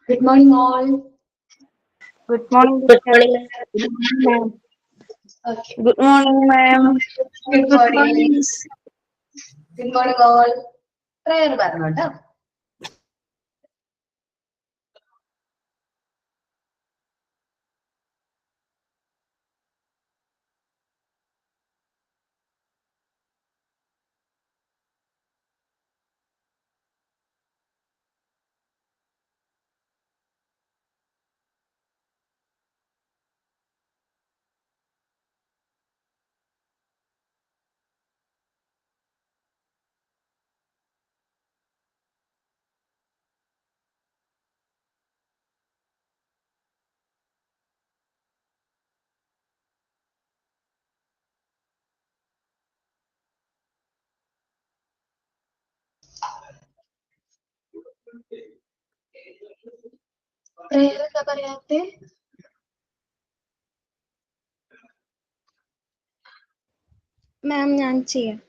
Good morning, all. Good morning, Good teacher. morning. Good morning, ma'am. Okay. Good morning, ma'am. Good morning. Good morning, all. Prayer പറഞ്ഞു കേട്ടോ. Prayer എന്താ പറയാത്തെ? മാം ഞാൻ ചെയ്യാം.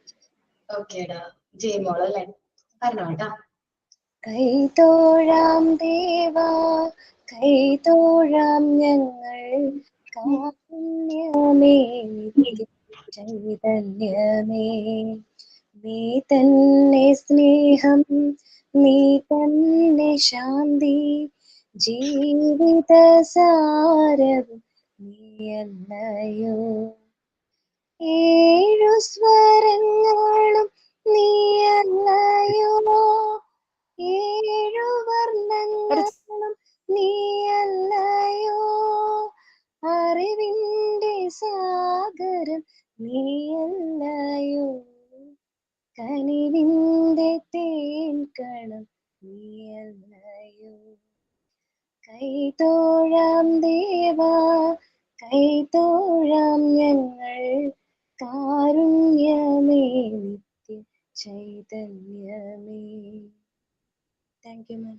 ഓക്കേടാ. ജയമോളല്ലേ? പറഞ്ഞോ കേട്ടോ. കൈതോഴാം ദേവാ കൈതോഴാം ഞങ്ങൾ കാരുണ്യമേ ചൈതന്യമേ നീ തന്നെ സ്നേഹം നീ തന്നെ ശാന്തി ജീവിത സാരവും നീയല്ലയോ ഏഴു സ്വരങ്ങളും നീയല്ലയോ ഏഴു വർണ്ണങ്ങളും നീയല്ലയോ അറിവിന്റെ സാഗരം നീയല്ലയോ കനിവിന്റെ തേൻകണം നീയല്ലയോ കൈതോഴാം ദേവാ കൈതോഴാം ഞങ്ങൾ കാരുണ്യമേ നിത്യ ചൈതന്യമേ. Thank you ma'am.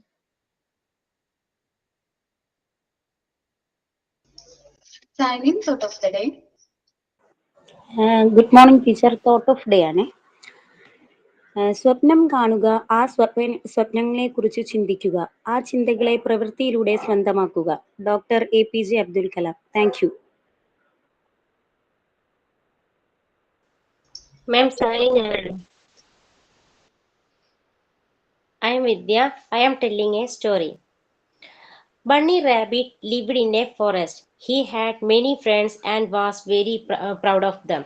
Signing thought of the day. Good morning, teacher. Thought of day ആണ്. സ്വപ്നം കാണുക, ആ സ്വപ്നങ്ങളെ കുറിച്ച് ചിന്തിക്കുക, ആ ചിന്തകളെ പ്രവൃത്തിയിലൂടെ സ്വന്തമാക്കുക. Doctor APJ Abdul Kalam. Thank you. Ma'am, signing. I am Vidya. I am telling a story. Bunny Rabbit lived in a forest. He had many friends and was very proud of them.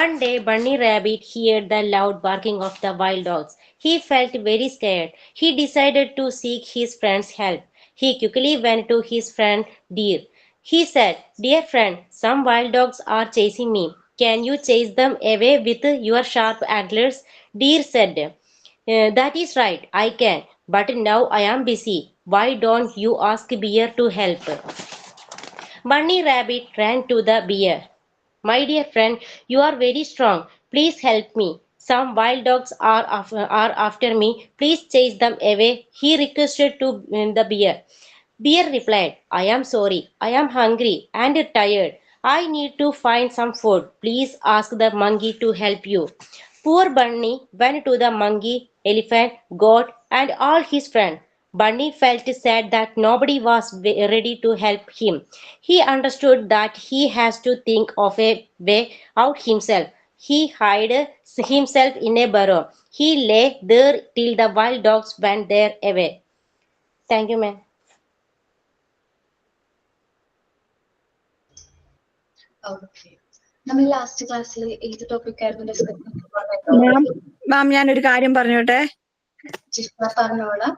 One day, Bunny Rabbit heard the loud barking of the wild dogs. He felt very scared. He decided to seek his friend's help. He quickly went to his friend Deer. He said, "Dear friend, some wild dogs are chasing me. Can you chase them away with your sharp antlers?" Deer said, "That is right, I can. But now I am busy. Why don't you ask Bear to help?" Bunny Rabbit ran to the bear. "My dear friend, you are very strong. Please help me. Some wild dogs are after me. Please chase them away," he requested to the bear. Bear replied, "I am sorry. I am hungry and tired. I need to find some food. Please ask the monkey to help you." Poor Bunny went to the monkey, elephant, goat, and all his friends. Bunny felt sad that nobody was ready to help him. He understood that he has to think of a way out himself. He hid himself in a burrow. He lay there till the wild dogs went their away. Thank you, ma'am. Okay. നമ്മൾ last ക്ലാസ്സിൽ ഏത് topic ആയിരുന്നു discuss മാം ഞാനൊരു കാര്യം പറഞ്ഞോട്ടെ. പറഞ്ഞോളാം.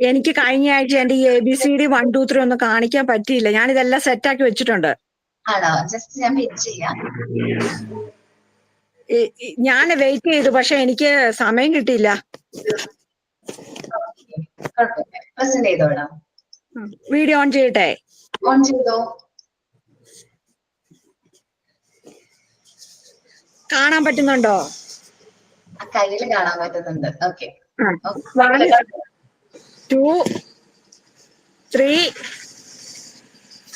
എനിക്ക് കഴിഞ്ഞ ആഴ്ച എന്റെ ഈ ABCD 1 2 3 ഒന്നും കാണിക്കാൻ പറ്റിയില്ല. ഞാൻ ഇതെല്ലാം സെറ്റാക്കി വെച്ചിട്ടുണ്ട്. ആണോ? ജസ്റ്റ് ഞാൻ വെയിറ്റ് ചെയ്യാം. ഞാൻ വെയിറ്റ് ചെയ്തു, പക്ഷെ എനിക്ക് സമയം കിട്ടിയില്ല. പ്രസന്റ് ചെയ്തോളാം. വീഡിയോ ഓൺ ചെയ്യട്ടെ? ഓൺ ചെയ്തോ. കാണാൻ പറ്റുന്നുണ്ടോ? കയ്യിൽ കാണാൻ പറ്റുന്നുണ്ട്. ഓക്കെ. 1 2 3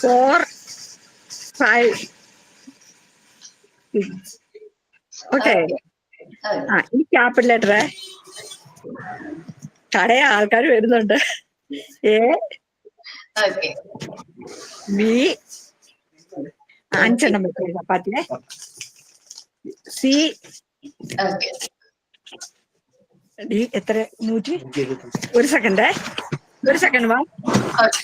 4 5 ഓക്കെ. ഈ ക്യാപിറ്റൽ ലെറ്റർ കടയെ ആൾക്കാർ വരുന്നുണ്ട്. എ ഓക്കെ ബി 5 എണ്ണം വെച്ച് ചപ്പാത്തിയെ. സി ഓക്കെ ഡി എത്ര 100. ഒരു സെക്കൻഡ് വാ. ഓക്കെ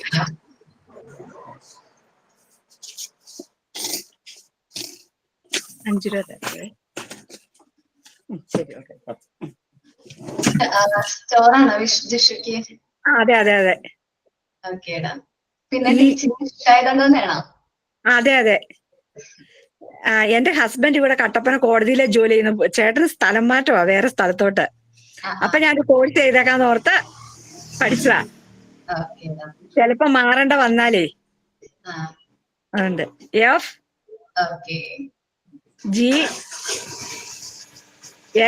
5 രൂപ ശരി. ഓക്കെ. സ്റ്റോറാണോ ജിഷയ്ക്ക്? അതെ അതെ അതെ ഓക്കേടാ. പിന്നെ ടീച്ചിങ് ഇഷ്ടമായതുകൊണ്ട് തന്നെയാണോ? അതെ അതെ. എന്റെ ഹസ്ബൻഡ് ഇവിടെ കട്ടപ്പന കോടതിയിലെ ജോലി ചെയ്യുന്നു. ചേട്ടന് സ്ഥലം മാറ്റമാ വേറെ സ്ഥലത്തോട്ട്. അപ്പൊ ഞാൻ കോഴ്സ് ചെയ്തേക്കാന്ന് ഓർത്ത് പഠിച്ചതാ. ഓക്കേടാ. ചിലപ്പോ മാറേണ്ട വന്നാലേ ആ അതുണ്ട്. F okay G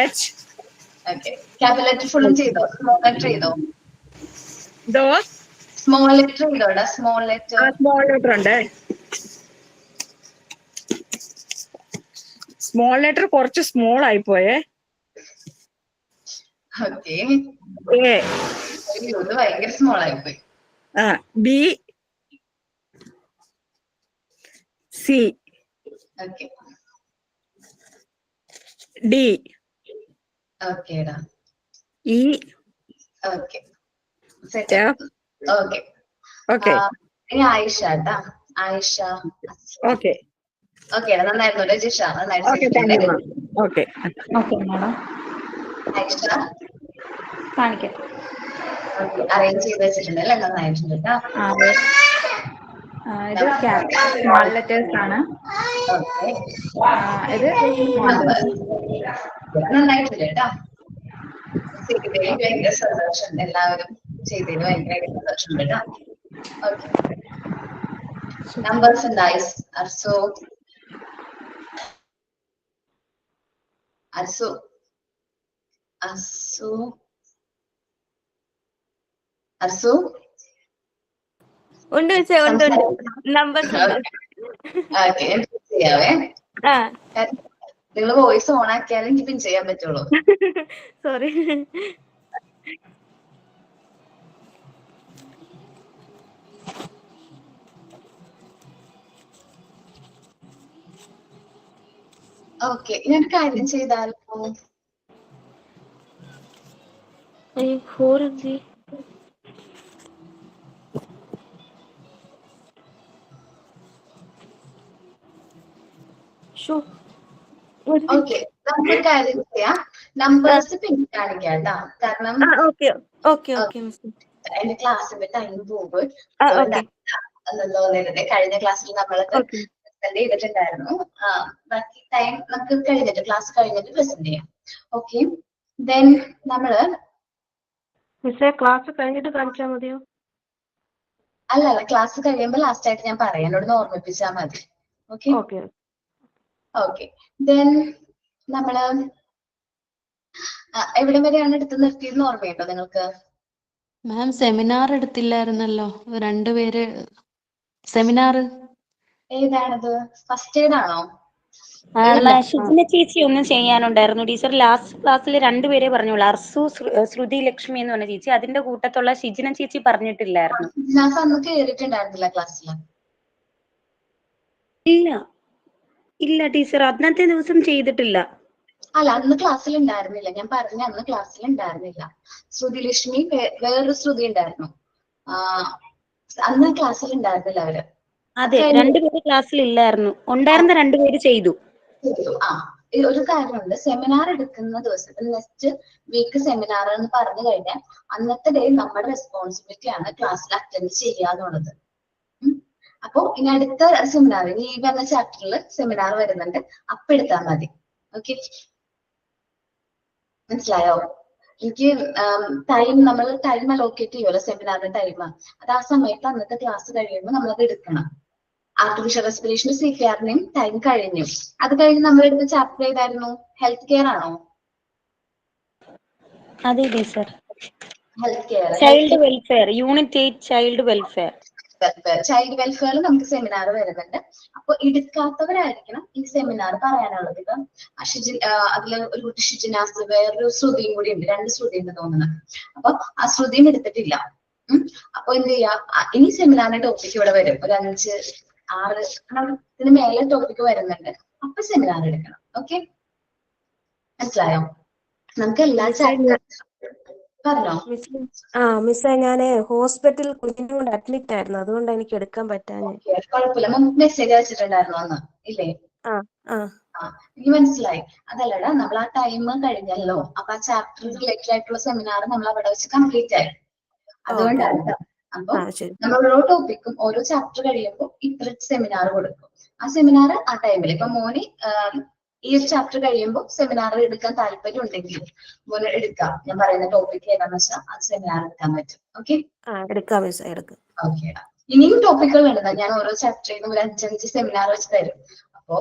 H okay. Capital letter ഫുള്ളും ചെയ്തോ? സ്മോൾ ലെറ്റർ ചെയ്തോ? ദോസ് സ്മോൾ ലെറ്റർ ചെയ്തോടാ? Small letter. സ്മോൾ ലെറ്റർ ഉണ്ട്. സ്മോൾ ലെറ്റർ കുറച്ച് സ്മോൾ ആയിപ്പോയേ. ഓക്കെ. എ ഇത് ഭയങ്കര സ്മോൾ ആയിപ്പോയി. ബി സി ഓക്കെ ഡി ഓക്കേടാ. E okay set. F. Okay okay ഇനി ആയിഷ ട്ടാ. ആയിഷ. ഓക്കെ ഓക്കേടാ. നന്നായിരുന്നു ജിഷ. നന്നായിട്ട് ഓക്കെ. ചെയ്തിട്ടുണ്ട്. Thank you ma'am. Okay okay madam Ayisha കാണിക്കാം. അറേഞ്ച് ചെയ്ത് വെച്ചിട്ടുണ്ട് അല്ലേ? നന്നായിട്ടുണ്ട് കേട്ടോ. ഇത് സ്മാൾ ലെറ്റേഴ്സ് ആണ്. ഓക്കെ ഇത് നന്നായിട്ടുണ്ട് കേട്ടോ. ചെയ്തതിൽ ഭയങ്കര സന്തോഷം. എല്ലാവരും ചെയ്തതിൽ ഭയങ്കര സന്തോഷമുണ്ട് കേട്ടോ. ഓക്കെ. നമ്പേഴ്സ് ഉണ്ട്. അർസു അർസു അർസു അർസു ഉണ്ട് ഉണ്ട് നമ്പേഴ്സ് ഉണ്ട്. ഓക്കെ ചെയ്യാവേ. നിങ്ങൾ വോയിസ് ഓൺ ആക്കിയാലും എനിക്ക് പിൻ ചെയ്യാൻ പറ്റുള്ളൂ. സോറി. ഓക്കെ. ഞാൻ കാര്യം ചെയ്താലോ? 4 MB. ഓക്കെ. നമുക്കൊരു കാര്യം ചെയ്യാം. നമ്പേഴ്സ് പിന്നെ കാണിക്കാം കേട്ടോ. കാരണം എന്റെ ക്ലാസ്സിന്റെ ടൈം പോകും. കഴിഞ്ഞ ക്ലാസ്സിൽ നമ്മളൊക്കെ പ്രസന്റ് ചെയ്തിട്ടുണ്ടായിരുന്നു. ബാക്കി ടൈം നമുക്ക് കഴിഞ്ഞിട്ട് ക്ലാസ് കഴിഞ്ഞിട്ട് പ്രസന്റ് ചെയ്യാം. ഓക്കെ. ദെൻ നമ്മള് ക്ലാസ് കഴിഞ്ഞിട്ട് കാണിച്ചാൽ മതിയോ? അല്ല ക്ലാസ് കഴിയുമ്പോൾ ലാസ്റ്റ് ആയിട്ട് ഞാൻ പറയാം. എന്നോട് ഓർമ്മിപ്പിച്ചാൽ മതി. Okay okay. ദെൻ നമ്മള് എവിടെ വരെയാണ് എടുത്ത് നിർത്തിയെന്ന് ഓർമ്മയുണ്ടോ നിങ്ങൾക്ക്? മാം സെമിനാർ എടുത്തില്ലായിരുന്നല്ലോ, രണ്ടുപേര് സെമിനാർ. ഏതാണത്? ഫസ്റ്റ് എയ്ഡ് ആണോ? ഷിജിന ചേച്ചി ഒന്നും ചെയ്യാനുണ്ടായിരുന്നു ടീച്ചർ. ലാസ്റ്റ് ക്ലാസ്സിൽ രണ്ടുപേരെ പറഞ്ഞോളൂ. അർസു ശ്രുതി ലക്ഷ്മി എന്ന് പറഞ്ഞ ചേച്ചി. അതിന്റെ കൂട്ടത്തുള്ള ഷിജിന ചേച്ചി പറഞ്ഞിട്ടില്ലായിരുന്നു. ഞാൻ അന്ന് കേറിയിട്ടുണ്ടായിരുന്നില്ല ക്ലാസ്സിൽ. ഇല്ല ടീച്ചർ, അന്നത്തെ ദിവസം ചെയ്തിട്ടില്ല. അല്ല അന്ന് ക്ലാസ്സിൽ ഉണ്ടായിരുന്നില്ല. ഞാൻ പറഞ്ഞ അന്ന് ക്ലാസ്സിൽ ഉണ്ടായിരുന്നില്ല. ശ്രുതി ലക്ഷ്മി വേറൊരു ശ്രുതി ഉണ്ടായിരുന്നു. അന്ന് ക്ലാസ്സിൽ ഉണ്ടായിരുന്നില്ല അവര്. അതെ, രണ്ടുപേര് ക്ലാസ്സിൽ ഇല്ലായിരുന്നു. ഉണ്ടായിരുന്ന രണ്ടുപേര് ചെയ്തു. ഒരു കാര്യമുണ്ട്. സെമിനാർ എടുക്കുന്ന ദിവസം നെക്സ്റ്റ് വീക്ക് സെമിനാർ എന്ന് പറഞ്ഞു കഴിഞ്ഞാൽ അന്നത്തെ ഡേ നമ്മുടെ റെസ്പോൺസിബിലിറ്റി ആണ് ക്ലാസ്സിൽ അറ്റൻഡ് ചെയ്യുക എന്നുള്ളത്. അപ്പൊ ഇനി അടുത്ത സെമിനാർ ഈ പറഞ്ഞ ചാപ്റ്ററിൽ സെമിനാർ വരുന്നുണ്ട്. അപ്പൊ എടുത്താൽ മതി. ഓക്കെ, മനസ്സിലായോ? എനിക്ക് നമ്മൾ ടൈം അലോക്കേറ്റ് ചെയ്യുമല്ലോ സെമിനാറിന്റെ ടൈം. അത് ആ സമയത്ത് അന്നത്തെ ക്ലാസ് കഴിയുമ്പോൾ നമ്മളത് എടുക്കണം. ആർട്ടിഫിഷ്യൽ റെസ്പിറേഷൻ CPR-നെയും ടൈം കഴിഞ്ഞു. അത് കഴിഞ്ഞ് നമ്മൾ എടുത്ത ചാപ്റ്റർ ഏതായിരുന്നു? ഹെൽത്ത് കെയർ ആണോ? അതെ teacher. Health care, child welfare, unit 8 child welfare. Child വെൽഫെയറിൽ നമുക്ക് സെമിനാർ വരുന്നുണ്ട്. അപ്പൊ എടുക്കാത്തവരായിരിക്കണം ഈ സെമിനാർ പറയാനുള്ളത്. ഇപ്പം അതിൽ ഒരു കുട്ടി ഷിജിനാസ്, വേറൊരു ശ്രുതിയും കൂടി ഉണ്ട്. 2 ശ്രുതി ഉണ്ട് തോന്നുന്നത്. അപ്പൊ ആ ശ്രുതിയും എടുത്തിട്ടില്ല. അപ്പൊ എന്ത് ചെയ്യാം, ഇനി സെമിനാറിന്റെ ടോപ്പിക് ഇവിടെ വരും, ഒരു 5, 6 ഇതിന് മേലെ ടോപ്പിക് വരുന്നുണ്ട്. അപ്പൊ സെമിനാർ എടുക്കണം. ഓക്കെ, മനസ്സിലായോ? നമുക്ക് എല്ലാ ചാപ്റ്റർ പറഞ്ഞോ. മിസ്സേ ഞാന് ഹോസ്പിറ്റലിൽ കുഞ്ഞിനോട് അഡ്മിറ്റ് ആയിരുന്നു, അതുകൊണ്ട് എനിക്ക് എടുക്കാൻ പറ്റാഞ്ഞേ. കുഴപ്പമില്ല, നമുക്ക് മെസ്സേജ് അയച്ചിട്ടുണ്ടായിരുന്നു അന്ന് ഇല്ലേ? എനിക്ക് മനസ്സിലായി. അതല്ലടാ, നമ്മൾ ആ ടൈം കഴിഞ്ഞല്ലോ, അപ്പൊ ആ ചാപ്റ്റർ റിലേറ്റഡ് ആയിട്ടുള്ള സെമിനാർ നമ്മൾ അവിടെ വെച്ച് കംപ്ലീറ്റ് ആയി. അതുകൊണ്ടാണ്. അപ്പൊ നമ്മൾ ഓരോ ടോപ്പിക്കും ഓരോ ചാപ്റ്റർ കഴിയുമ്പോൾ ഇത്ര സെമിനാർ കൊടുക്കും. ആ സെമിനാർ ആ ടൈമിൽ ഇപ്പൊ മോന് ഈ ഒരു ചാപ്റ്റർ കഴിയുമ്പോൾ സെമിനാർ എടുക്കാൻ താല്പര്യം ഉണ്ടെങ്കിൽ മോന് എടുക്കാം. ഞാൻ പറയുന്ന ടോപ്പിക് ഏതാണെന്ന് വെച്ചാൽ ആ സെമിനാർ എടുക്കാൻ പറ്റും. Okay, okay. ഇനിയും ടോപ്പിക്കുകൾ ഉണ്ട്. ഞാൻ ഓരോ ചാപ്റ്ററിൽ നിന്നും ഒരു 5 സെമിനാർ വെച്ച് തരും. അപ്പോ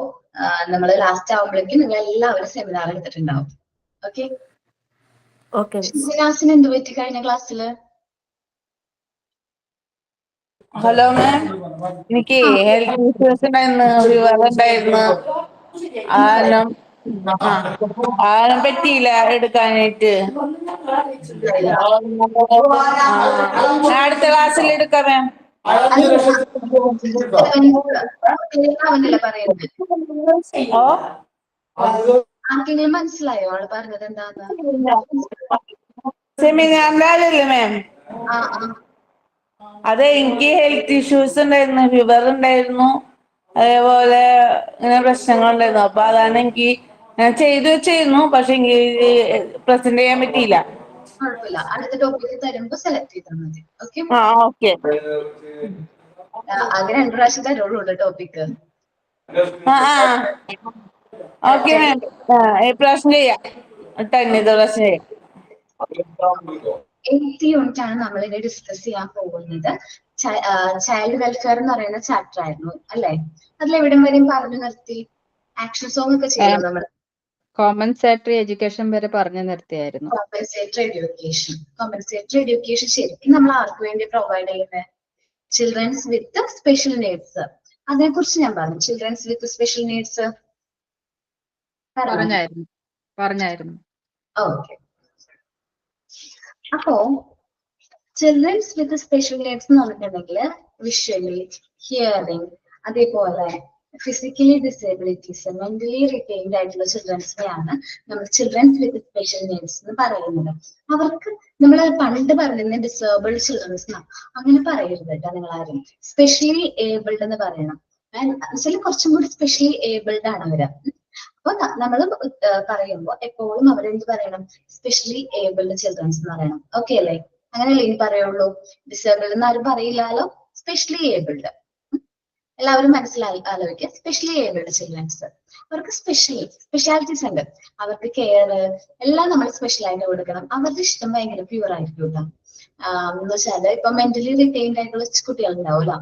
നമ്മൾ ലാസ്റ്റ് ആവുമ്പോഴേക്കും നിങ്ങൾ എല്ലാവരും സെമിനാർ എടുത്തിട്ടുണ്ടാവും. ഓക്കെ. ക്ലാസ്സിന് എന്ത് പറ്റി കഴിഞ്ഞ ക്ലാസ്സിൽ? ഹലോ മാം, എനിക്ക് ഹെൽത്ത് ഇഷ്യൂസ് ഉണ്ടായിരുന്നു, ഫീവർ ഉണ്ടായിരുന്നു. ആരും പറ്റിയില്ല എടുക്കാനായിട്ട്. അടുത്ത ക്ലാസ്സിൽ എടുക്കാം മാം. ആർക്കെങ്കിലും മനസ്സിലായോ ആള് പറഞ്ഞത് എന്താന്ന്? സെമിനാറിന്റെ ആളല്ലേ മാം? അതെ, എനിക്ക് ഹെൽത്ത് ഇഷ്യൂസ് ഉണ്ടായിരുന്നു, ഫീവർ ഉണ്ടായിരുന്നു, അതേപോലെ ഇങ്ങനെ പ്രശ്നങ്ങളുണ്ടായിരുന്നു. അപ്പൊ അതാണ് എനിക്ക് ഞാൻ ചെയ്തു വെച്ചിരുന്നു, പക്ഷെ എനിക്ക് പ്രസന്റ് ചെയ്യാൻ പറ്റിയില്ല. കുഴപ്പമില്ല, അടുത്ത ടോപ്പിക് തരുമ്പോ സെലക്ട് ചെയ്താൽ മതി. ഓക്കെ, ആകെ 2 പ്രാവശ്യം തരുള്ളൂ ടോപ്പിക്. ഓക്കെ മാം, പ്രാവശ്യം ചെയ്യാം. 8th യൂണിറ്റ് ആണ് നമ്മൾ ഇനി ഡിസ്കസ് ചെയ്യാൻ പോകുന്നത്. ചൈൽഡ് വെൽഫെയർ എന്ന് പറയുന്ന ചാപ്റ്റർ ആയിരുന്നു അല്ലെ? അതിലെവിടം വരെയും പറഞ്ഞു നിർത്തി? ആക്ഷൻ സോങ് ഒക്കെ ചെയ്യണം നമ്മൾ. കോമ്പൻസേറ്ററി എഡ്യൂക്കേഷൻ വരെ പറഞ്ഞു നിർത്തിയായിരുന്നു. കോമ്പൻസേറ്ററി എഡ്യൂക്കേഷൻ ശരിക്കും നമ്മൾ ആർക്ക് വേണ്ടി പ്രൊവൈഡ് ചെയ്യുന്നത്? Children's with special needs. അതിനെ കുറിച്ച് ഞാൻ പറഞ്ഞു. ചിൽഡ്രൻസ് വിത്ത് സ്പെഷ്യൽ നീഡ്സ് പറഞ്ഞായിരുന്നു. ഓക്കെ. അപ്പോ ചിൽഡ്രൻസ് വിത്ത് സ്പെഷ്യൽ നീഡ്സ് എന്ന് പറഞ്ഞിട്ടുണ്ടെങ്കിൽ വിഷ്വലി, ഹിയറിംഗ്, അതേപോലെ ഫിസിക്കലി ഡിസേബിലിറ്റീസ്, മെന്റലി റിറ്റൈൻഡ് ആയിട്ടുള്ള ചിൽഡ്രൻസിനെയാണ് നമ്മൾ ചിൽഡ്രൻസ് വിത്ത് സ്പെഷ്യൽ നീഡ്സ് എന്ന് പറയുന്നത്. അവർക്ക് നമ്മൾ പണ്ട് പറഞ്ഞിരുന്ന ഡിസേബിൾഡ് ചിൽഡ്രൻസ് എന്നാണ്. അങ്ങനെ പറയരുത് കേട്ടോ നിങ്ങൾ ആരും. സ്പെഷ്യലി ഏബിൾഡ് എന്ന് പറയണം. കുറച്ചും കൂടി സ്പെഷ്യലി ഏബിൾഡ് ആണ് അവര്. അപ്പൊ നമ്മൾ പറയുമ്പോൾ എപ്പോഴും അവരെന്ത് പറയണം? സ്പെഷ്യലി ഏബിൾഡ് ചിൽഡ്രൻസ് എന്ന് പറയണം. ഓക്കെ അല്ലേ? അങ്ങനെയല്ലേ ഇനി പറയുള്ളൂ? ഡിസേബിൾഡ് എന്ന് ആരും പറയില്ലല്ലോ. സ്പെഷ്യലി ഏബിൾഡ് എല്ലാവരും ആലോചിക്കുക. സ്പെഷ്യലി ഏബിൾഡ് ചിൽഡ്രൻസ്, അവർക്ക് സ്പെഷ്യാലിറ്റീസ് ഉണ്ട്. അവർക്ക് കെയർ എല്ലാം നമ്മൾ സ്പെഷ്യൽ ആയിട്ട് കൊടുക്കണം. അവരുടെ ഇഷ്ടം ഭയങ്കര പ്യൂർ ആയിരിക്കും കേട്ടോ. എന്ന് വെച്ചാല് ഇപ്പൊ മെന്റലി റിറ്റൈൻഡ് ആയിട്ടുള്ള കുട്ടികൾ ഉണ്ടാവുമല്ലോ,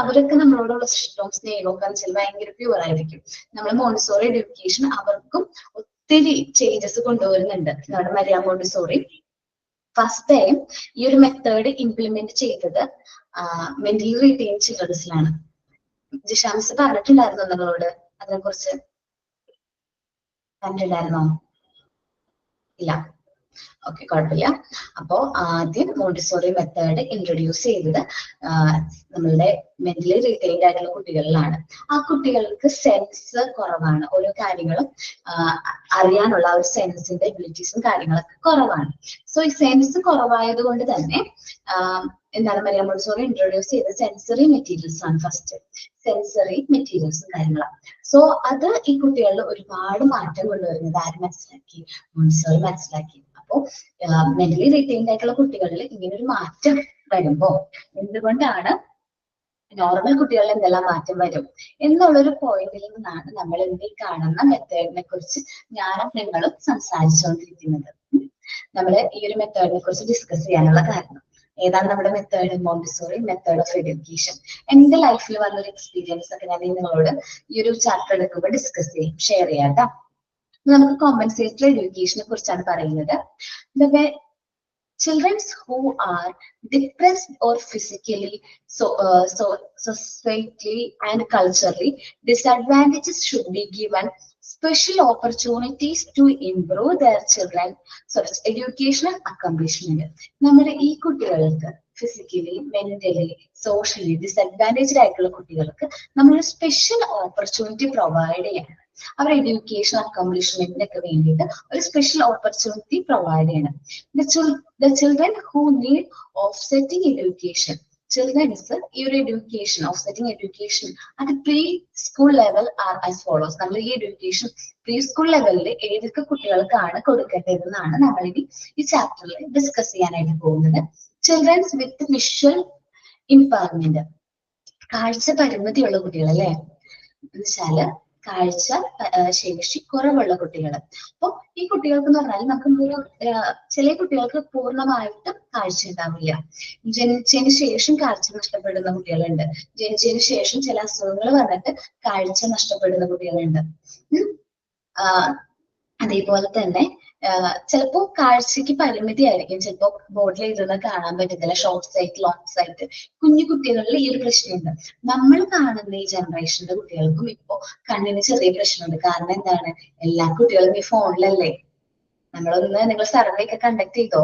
അവരൊക്കെ നമ്മളോടുള്ള ഇഷ്ടവും സ്നേഹവും ഒക്കെ വെച്ചാൽ ഭയങ്കര പ്യൂർ ആയിരിക്കും. നമ്മൾ മോണ്ടിസോറി എഡ്യൂക്കേഷൻ അവർക്കും ഒത്തിരി ചേഞ്ചസ് കൊണ്ടുവരുന്നുണ്ട്. നമ്മുടെ മരിയ മോണ്ടിസോറി ഫസ്റ്റ് ടൈം ഈ ഒരു മെത്തേഡ് ഇംപ്ലിമെന്റ് ചെയ്തത് മെന്റലി റിറ്റൈൻ ചിൽഡ്രൻസിലാണ്. ജിഷാംസ് പറഞ്ഞിട്ടുണ്ടായിരുന്നോ നിങ്ങളോട് അതിനെ കുറിച്ച്? പറഞ്ഞിട്ടുണ്ടായിരുന്നോ? ഇല്ല. ഓക്കെ, കുഴപ്പമില്ല. അപ്പോ ആദ്യം മോണ്ടിസോറി മെത്തേഡ് ഇൻട്രൊഡ്യൂസ് ചെയ്തത് നമ്മളുടെ മെന്റലി റിറ്റൈൻഡ് ആയിട്ടുള്ള കുട്ടികളിലാണ്. ആ കുട്ടികൾക്ക് സെൻസ് കുറവാണ്, ഓരോ കാര്യങ്ങളും അറിയാനുള്ള ഒരു സെൻസിന്റെ എബിലിറ്റീസും കാര്യങ്ങളൊക്കെ കുറവാണ്. സോ ഈ സെൻസ് കുറവായത് കൊണ്ട് തന്നെ എന്താണ് മരിയ മോണ്ടിസോറി ഇൻട്രൊഡ്യൂസ് ചെയ്ത സെൻസറി മെറ്റീരിയൽസ് ആണ്. ഫസ്റ്റ് സെൻസറി മെറ്റീരിയൽസും കാര്യങ്ങളാണ്. സോ അത് ഈ കുട്ടികളിൽ ഒരുപാട് മാറ്റം കൊണ്ടുവരുന്നത് ആര് മനസ്സിലാക്കി? മോണ്ടിസോറി മനസ്സിലാക്കി. അപ്പോ മെന്റലി റിറ്റൈൻഡ് ആയിട്ടുള്ള കുട്ടികളിൽ ഇങ്ങനെ ഒരു മാറ്റം വരുമ്പോ എന്തുകൊണ്ടാണ് നോർമൽ കുട്ടികളിൽ എന്തെല്ലാം മാറ്റം വരും എന്നുള്ളൊരു പോയിന്റിൽ നിന്നാണ് നമ്മൾ ഈ കാണുന്ന മെത്തേഡിനെ കുറിച്ച് ഞാനും നിങ്ങളും സംസാരിച്ചുകൊണ്ടിരിക്കുന്നത്. നമ്മൾ ഈ ഒരു മെത്തേഡിനെ കുറിച്ച് ഡിസ്കസ് ചെയ്യാനുള്ള കാരണം ഏതാണ്? നമ്മുടെ method Montessori method of education. എന്റെ ലൈഫിൽ വന്നൊരു എക്സ്പീരിയൻസ് ഒക്കെ ഞാൻ നിങ്ങളോട് ഈ ഒരു ചാപ്റ്റർ എടുക്കുമ്പോൾ ഡിസ്കസ് ചെയ്യും, ഷെയർ ചെയ്യാം കേട്ടോ. നമുക്ക് കോമ്പൻസേറ്ററി എഡ്യൂക്കേഷനെ കുറിച്ചാണ് പറയുന്നത്. Children who are depressed or physically, socially and culturally disadvantages should be given special opportunities to improve their educational accomplishment. നമ്മുടെ ഈ കുട്ടികൾക്ക് ഫിസിക്കലി, മെന്റലി, സോഷ്യലി ഡിസഡ്വാൻറ്റേജ്ഡ് ആയിട്ടുള്ള കുട്ടികൾക്ക് നമ്മൾ സ്പെഷ്യൽ ഓപ്പർച്യൂണിറ്റി പ്രൊവൈഡ് ചെയ്യണം. അവരുടെ എഡ്യൂക്കേഷൻ അക്കംപ്ലിഷ്മെന്റിനൊക്കെ വേണ്ടിയിട്ട് ഒരു സ്പെഷ്യൽ ഓപ്പർച്യൂണിറ്റി പ്രൊവൈഡ് ചെയ്യണം. The children who need offsetting education. Children's ഈ ഒരു എഡ്യൂക്കേഷൻ, ഓഫ്സെറ്റിംഗ് എഡ്യൂക്കേഷൻ അത് pre school level are as follows. നമ്മൾ ഈ എഡ്യൂക്കേഷൻ പ്രീ സ്കൂൾ ലെവലിൽ ഏതൊക്കെ കുട്ടികൾക്കാണ് കൊടുക്കേണ്ടതെന്നാണ് നമ്മൾ ഇനി ഈ ചാപ്റ്ററിൽ ഡിസ്കസ് ചെയ്യാനായിട്ട് പോകുന്നത്. ചിൽഡ്രൻസ് വിത്ത് വിഷ്വൽ ഇമ്പയർമെന്റ്, കാഴ്ച പരിമിതിയുള്ള കുട്ടികൾ അല്ലെ, എന്നുവെച്ചാല് കാഴ്ച ശേഷി കുറവുള്ള കുട്ടികൾ. അപ്പൊ ഈ കുട്ടികൾക്ക് എന്ന് പറഞ്ഞാൽ നമുക്ക് ചില കുട്ടികൾക്ക് പൂർണ്ണമായിട്ടും കാഴ്ച ഉണ്ടാവില്ല. ജനിച്ചതിന് ശേഷം കാഴ്ച നഷ്ടപ്പെടുന്ന കുട്ടികളുണ്ട്. ജനിച്ചതിന് ശേഷം ചില അസുഖങ്ങൾ വന്നിട്ട് കാഴ്ച നഷ്ടപ്പെടുന്ന കുട്ടികളുണ്ട്. അതേപോലെ തന്നെ ചിലപ്പോ കാഴ്ചക്ക് പരിമിതി ആയിരിക്കും. ചിലപ്പോ ബോർഡിൽ എഴുതുന്നത് കാണാൻ പറ്റത്തില്ല, ഷോർട്ട് സൈറ്റ്, ലോങ് സൈറ്റ്. കുഞ്ഞു കുട്ടികളിൽ ഈ ഒരു പ്രശ്നമുണ്ട്. നമ്മൾ കാണുന്ന ഈ ജനറേഷന്റെ കുട്ടികൾക്കും ഇപ്പോ കണ്ണിന് ചെറിയ പ്രശ്നമുണ്ട്. കാരണം എന്താണ്, എല്ലാ കുട്ടികളും ഈ ഫോണിലല്ലേ. നിങ്ങൾ സർവേ ഒക്കെ കണ്ടക്ട് ചെയ്തോ?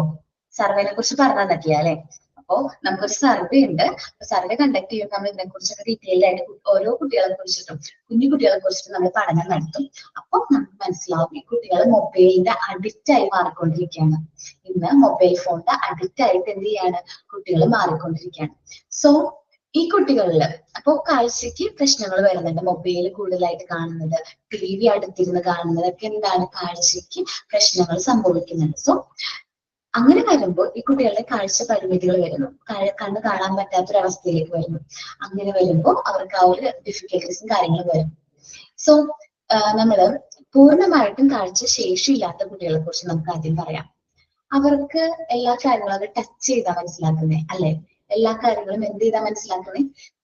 സർവേനെ കുറിച്ച് പറഞ്ഞു തന്നിട്ടില്ല അല്ലെ? അപ്പോ നമുക്കൊരു സർവേ ഉണ്ട്. സർവേ കണ്ടക്ട് ചെയ്യുമ്പോൾ നമ്മൾ ഇതിനെ കുറിച്ചൊക്കെ ഡീറ്റെയിൽഡ് ആയിട്ട് ഓരോ കുട്ടികളെ കുറിച്ചിട്ടും കുഞ്ഞു കുട്ടികളെ കുറിച്ചിട്ടും നമ്മൾ പഠനം നടത്തും. അപ്പൊ നമുക്ക് മനസ്സിലാവും ഈ കുട്ടികൾ മൊബൈലിന്റെ അഡിക്റ്റ് ആയി മാറിക്കൊണ്ടിരിക്കുകയാണ്. ഇന്ന് മൊബൈൽ ഫോണിന്റെ അഡിക്റ്റ് ആയിട്ട് എന്ത് ചെയ്യാണ്, കുട്ടികൾ മാറിക്കൊണ്ടിരിക്കുകയാണ്. സോ ഈ കുട്ടികളില് അപ്പൊ കാഴ്ചക്ക് പ്രശ്നങ്ങൾ വരുന്നുണ്ട്. മൊബൈൽ കൂടുതലായിട്ട് കാണുന്നത്, TV അടുത്തിരുന്ന് കാണുന്നതൊക്കെ എന്താണ്, കാഴ്ചക്ക് പ്രശ്നങ്ങൾ സംഭവിക്കുന്നുണ്ട്. സോ അങ്ങനെ വരുമ്പോൾ ഈ കുട്ടികളുടെ കാഴ്ച പരിമിതികൾ വരുന്നു, കണ്ണ് കാണാൻ പറ്റാത്തൊരവസ്ഥയിലേക്ക് വരുന്നു. അങ്ങനെ വരുമ്പോൾ അവർക്ക് ആ ഒരു ഡിഫിക്കൽട്ടീസും കാര്യങ്ങളും വരും. സോ നമ്മള് പൂർണ്ണമായിട്ടും കാഴ്ച ശേഷിയില്ലാത്ത കുട്ടികളെ കുറിച്ച് നമുക്ക് ആദ്യം പറയാം. അവർക്ക് എല്ലാ കാര്യങ്ങളും അത് ടച്ച് ചെയ്താ മനസ്സിലാക്കുന്നേ അല്ലെ? എല്ലാ കാര്യങ്ങളും എന്ത് ചെയ്താ മനസ്സിലാക്കുന്നേ?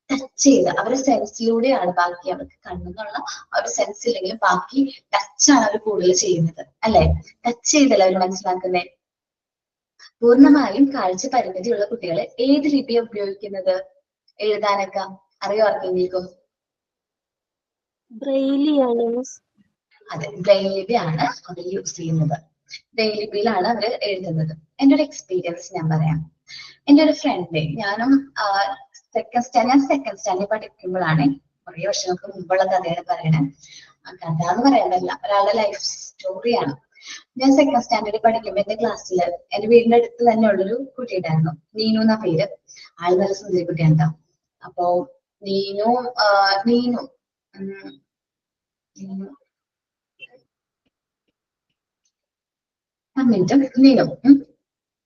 ടച്ച് ചെയ്ത് അവരുടെ സെൻസിലൂടെയാണ്. ബാക്കി അവർക്ക് കണ്ണെന്നുള്ള ഒരു സെൻസ് ഇല്ലെങ്കിലും ബാക്കി ടച്ചാണ് അവർ കൂടുതൽ ചെയ്യുന്നത് അല്ലെ? ടച്ച് ചെയ്തല്ല അവർ മനസ്സിലാക്കുന്നേ. പൂർണ്ണമായും കാഴ്ച പരിമിതിയുള്ള കുട്ടികളെ ഏത് ലിപിയാണ് ഉപയോഗിക്കുന്നത് എഴുതാനൊക്കെ? അറിയോ ആർക്കെങ്കിലും? അതെ, ബ്രെയിൽ ലിപിയാണ് അവർ യൂസ് ചെയ്യുന്നത്. ബ്രെയിൽ ലിപിയിലാണ് അവർ എഴുതുന്നത്. എൻ്റെ ഒരു എക്സ്പീരിയൻസ് ഞാൻ പറയാം. എൻ്റെ ഒരു ഫ്രണ്ട്, ഞാനും സെക്കൻഡ് സ്റ്റാൻഡേർഡ് പഠിക്കുമ്പോഴാണ്, കുറേ വർഷങ്ങൾക്ക് മുമ്പുള്ള കഥയാണ് പറയണേ. കഥ എന്ന് പറയാനല്ല, ഒരാളുടെ ലൈഫ് സ്റ്റോറിയാണ്. ഞാൻ സെക്കൻഡ് സ്റ്റാൻഡേർഡിൽ പഠിക്കുമ്പോൾ എന്റെ ക്ലാസ്സിൽ എന്റെ വീടിന്റെ അടുത്ത് തന്നെ ഉള്ളൊരു കുട്ടി ഉണ്ടായിരുന്നു. നീനു എന്ന പേര്. ആള് നല്ല സുന്ദരി കുട്ടിയാണ് കേട്ടോ. അപ്പോ നീനു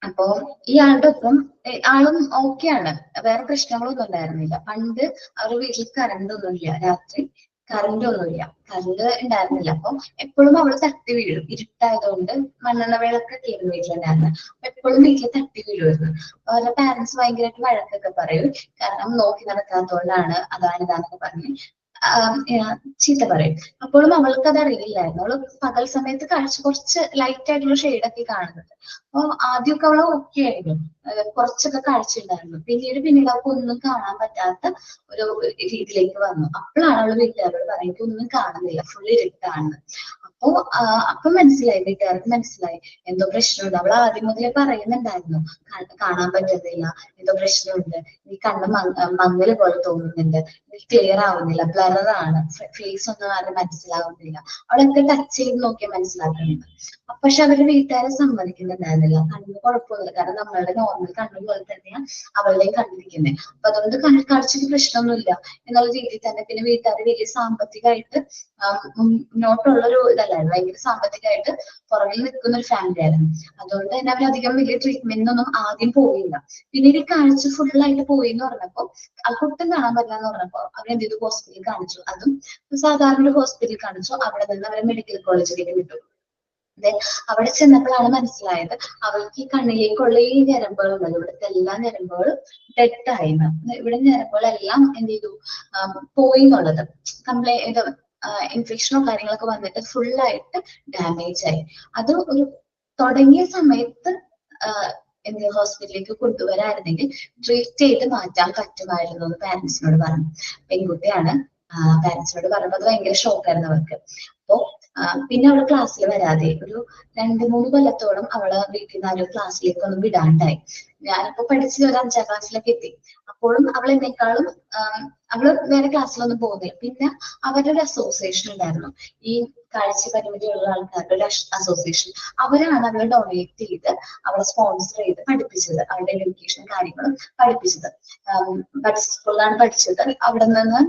അപ്പോ ഈ ആളുടെ ഒപ്പം ആളും ഓക്കെയാണ്, വേറെ പ്രശ്നങ്ങളൊന്നും ഉണ്ടായിരുന്നില്ല. പണ്ട് അവരുടെ വീട്ടിൽ കറണ്ട് ഒന്നുമില്ല, രാത്രി കറണ്ട് ഒന്നുമില്ല, കറണ്ട് ഉണ്ടായിരുന്നില്ല. അപ്പൊ എപ്പോഴും അവള് തട്ടി വീഴും. ഇരുട്ടായതുകൊണ്ട് മണ്ണെണ്ണ വിളക്കൊക്കെ ആയിരുന്നു വീട്ടിലുണ്ടായിരുന്നത്. അപ്പൊ എപ്പോഴും വീട്ടിൽ തട്ടി വീഴുമായിരുന്നു. അപ്പൊ അവരുടെ പാരന്റ്സ് ഭയങ്കരമായിട്ട് വഴക്കൊക്കെ പറയും. കാരണം നോക്കി നടക്കാത്തതുകൊണ്ടാണ്, അതാണ് ഇതാന്നൊക്കെ പറഞ്ഞ് ചീത്ത പറയും. അപ്പോഴും അവൾക്ക് അത് അറിയില്ലായിരുന്നു. അവള് പകൽ സമയത്ത് കാഴ്ച കുറച്ച് ലൈറ്റ് ആയിട്ടുള്ള ഷെയ്ഡൊക്കെ കാണുന്നത്. അപ്പൊ ആദ്യമൊക്കെ അവള് ഓക്കെ ആയിരുന്നു, കുറച്ചൊക്കെ കാഴ്ച ഉണ്ടായിരുന്നു. പിന്നീട് അവൾക്ക് ഒന്നും കാണാൻ പറ്റാത്ത ഒരു രീതിയിലേക്ക് വന്നു. അപ്പോഴാണ് അവള് വീട്ടുകാരോട് പറയുന്നത് ഒന്നും കാണുന്നില്ല, ഫുൾ ഇരുട്ടാണ്. അപ്പൊ മനസ്സിലായി, വീട്ടുകാർക്ക് മനസ്സിലായി എന്തോ പ്രശ്നമുണ്ട്. അവൾ ആദ്യം മുതലേ പറയുന്നുണ്ടായിരുന്നു, കാണാൻ പറ്റുന്നില്ല, എന്തോ പ്രശ്നമുണ്ട്, നീ കണ്ണ് മങ്ങല് പോലെ തോന്നുന്നുണ്ട്, നീ ക്ലിയർ ആവുന്നില്ല, ബ്ലറാണ്, ഫേസ് ഒന്നും ആരും മനസ്സിലാവുന്നില്ല. അവളൊക്കെ ടച്ച് ചെയ്ത് നോക്കിയാൽ മനസ്സിലാക്കുന്നുണ്ട്. പക്ഷെ അവരുടെ വീട്ടുകാരെ സമ്മതിക്കുന്നുണ്ടായിരുന്നില്ല. കണ്ണിന് കുഴപ്പമൊന്നുമില്ല, കാരണം നമ്മളുടെ നോർമൽ കണ്ണു പോലെ തന്നെയാണ് അവളുടെയും കണ്ടിരിക്കുന്നത്. അപ്പൊ അതുകൊണ്ട് കാഴ്ചക്ക് പ്രശ്നമൊന്നുമില്ല എന്നുള്ള രീതിയിൽ തന്നെ. പിന്നെ വീട്ടുകാർ വലിയ സാമ്പത്തികമായിട്ട് മുന്നോട്ടുള്ളൊരു ഇതല്ലായിരുന്നു, ഭയങ്കര സാമ്പത്തികമായിട്ട് പുറകിൽ നിൽക്കുന്ന ഒരു ഫാമിലി ആയിരുന്നു. അതുകൊണ്ട് തന്നെ അവരധികം വലിയ ട്രീറ്റ്മെന്റിനൊന്നും ആദ്യം പോയില്ല. പിന്നീട് കാഴ്ച ഫുള്ളായിട്ട് പോയി എന്ന് പറഞ്ഞപ്പോ, ഒട്ടും കാണാൻ പറ്റില്ല എന്ന് പറഞ്ഞപ്പോ അവരെന്ത് ചെയ്തു, ഹോസ്പിറ്റലിൽ കാണിച്ചു. അതും സാധാരണ ഒരു ഹോസ്പിറ്റലിൽ കാണിച്ചു. അവിടെ നിന്ന് അവരെ മെഡിക്കൽ കോളേജിലേക്ക് വിട്ടു. അവിടെ ചെന്നപ്പോഴാണ് മനസ്സിലായത് അവൾക്ക് ഈ കണ്ണിലേക്കുള്ള ഈ ഞരമ്പുകളുണ്ടല്ലോ, ഇവിടുത്തെ എല്ലാ ഞരമ്പുകളും ഡെഡ് ആയിരുന്നു. ഇവിടെ ഞരമ്പുകളെല്ലാം എന്ത് ചെയ്തു, പോയി എന്നുള്ളത്. കംപ്ലൈന്റ് ഇൻഫെക്ഷനോ കാര്യങ്ങളൊക്കെ വന്നിട്ട് ഫുള്ളായിട്ട് ഡാമേജ് ആയി. അത് ഒരു തുടങ്ങിയ സമയത്ത് ഹോസ്പിറ്റലിലേക്ക് കൊണ്ടുവരായിരുന്നെങ്കിൽ ട്രീറ്റ് ചെയ്ത് മാറ്റാൻ പറ്റുമായിരുന്നു എന്ന് പാരന്റ്സിനോട് പറഞ്ഞു. പെൺകുട്ടിയാണ്. പാരന്റ്സിനോട് പറഞ്ഞപ്പോൾ അത് ഭയങ്കര ഷോക്കായിരുന്നു അവർക്ക്. അപ്പോ പിന്നെ അവള് ക്ലാസ്സിൽ വരാതെ ഒരു 2-3 കൊല്ലത്തോളം അവളെ വീട്ടിൽ നിന്ന് ആരും ക്ലാസ്സിലേക്ക് ഒന്നും വിടാണ്ടായി. ഞാനിപ്പോ പഠിച്ച് ഒരു 5ാം ക്ലാസ്സിലൊക്കെ എത്തി. അപ്പോഴും അവൾ എന്നെക്കാളും അവള് വേറെ ക്ലാസ്സിലൊന്നും പോകുന്നില്ല. പിന്നെ അവരുടെ ഒരു അസോസിയേഷൻ ഉണ്ടായിരുന്നു, ഈ കാഴ്ച പരിമിതിയുള്ള ആൾക്കാരുടെ ഒരു അസോസിയേഷൻ. അവരാണ് അവളെ ഡൊണേറ്റ് ചെയ്ത് അവളെ സ്പോൺസർ ചെയ്ത് പഠിപ്പിച്ചത്, അവളുടെ എഡ്യൂക്കേഷൻ കാര്യങ്ങളും പഠിപ്പിച്ചത്. ബഡ്സ് സ്കൂളിലാണ് പഠിച്ചത്. അവിടെ നിന്ന്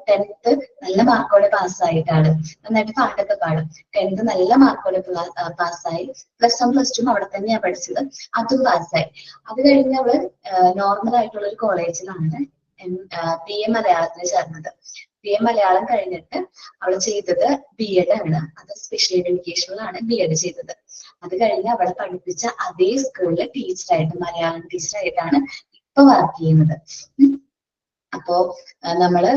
10th നല്ല മാർക്കോടെ പാസ്സായിട്ടാണ്, നന്നായിട്ട് പാട്ടൊക്കെ പാടും. 10th നല്ല മാർക്കോടെ പാസ്സായി. +1 +2 അവിടെ തന്നെയാണ് പഠിച്ചത്, അതും പാസ്സായി. അത് കഴിഞ്ഞ് അവള് നോർമൽ ആയിട്ടുള്ള ഒരു കോളേജിലാണ് BA മലയാളത്തിന് ചേർന്നത്. BA മലയാളം കഴിഞ്ഞിട്ട് അവള് ചെയ്തത് B.Ed ആണ്. അത് സ്പെഷ്യൽ എഡ്യൂക്കേഷനിലാണ് B.Ed ചെയ്തത്. അത് കഴിഞ്ഞ് അവളെ പഠിപ്പിച്ച അതേ സ്കൂളിലെ ടീച്ചറായിട്ട്, മലയാളം ടീച്ചറായിട്ടാണ് ഇപ്പൊ വർക്ക് ചെയ്യുന്നത്. അപ്പോ നമ്മള്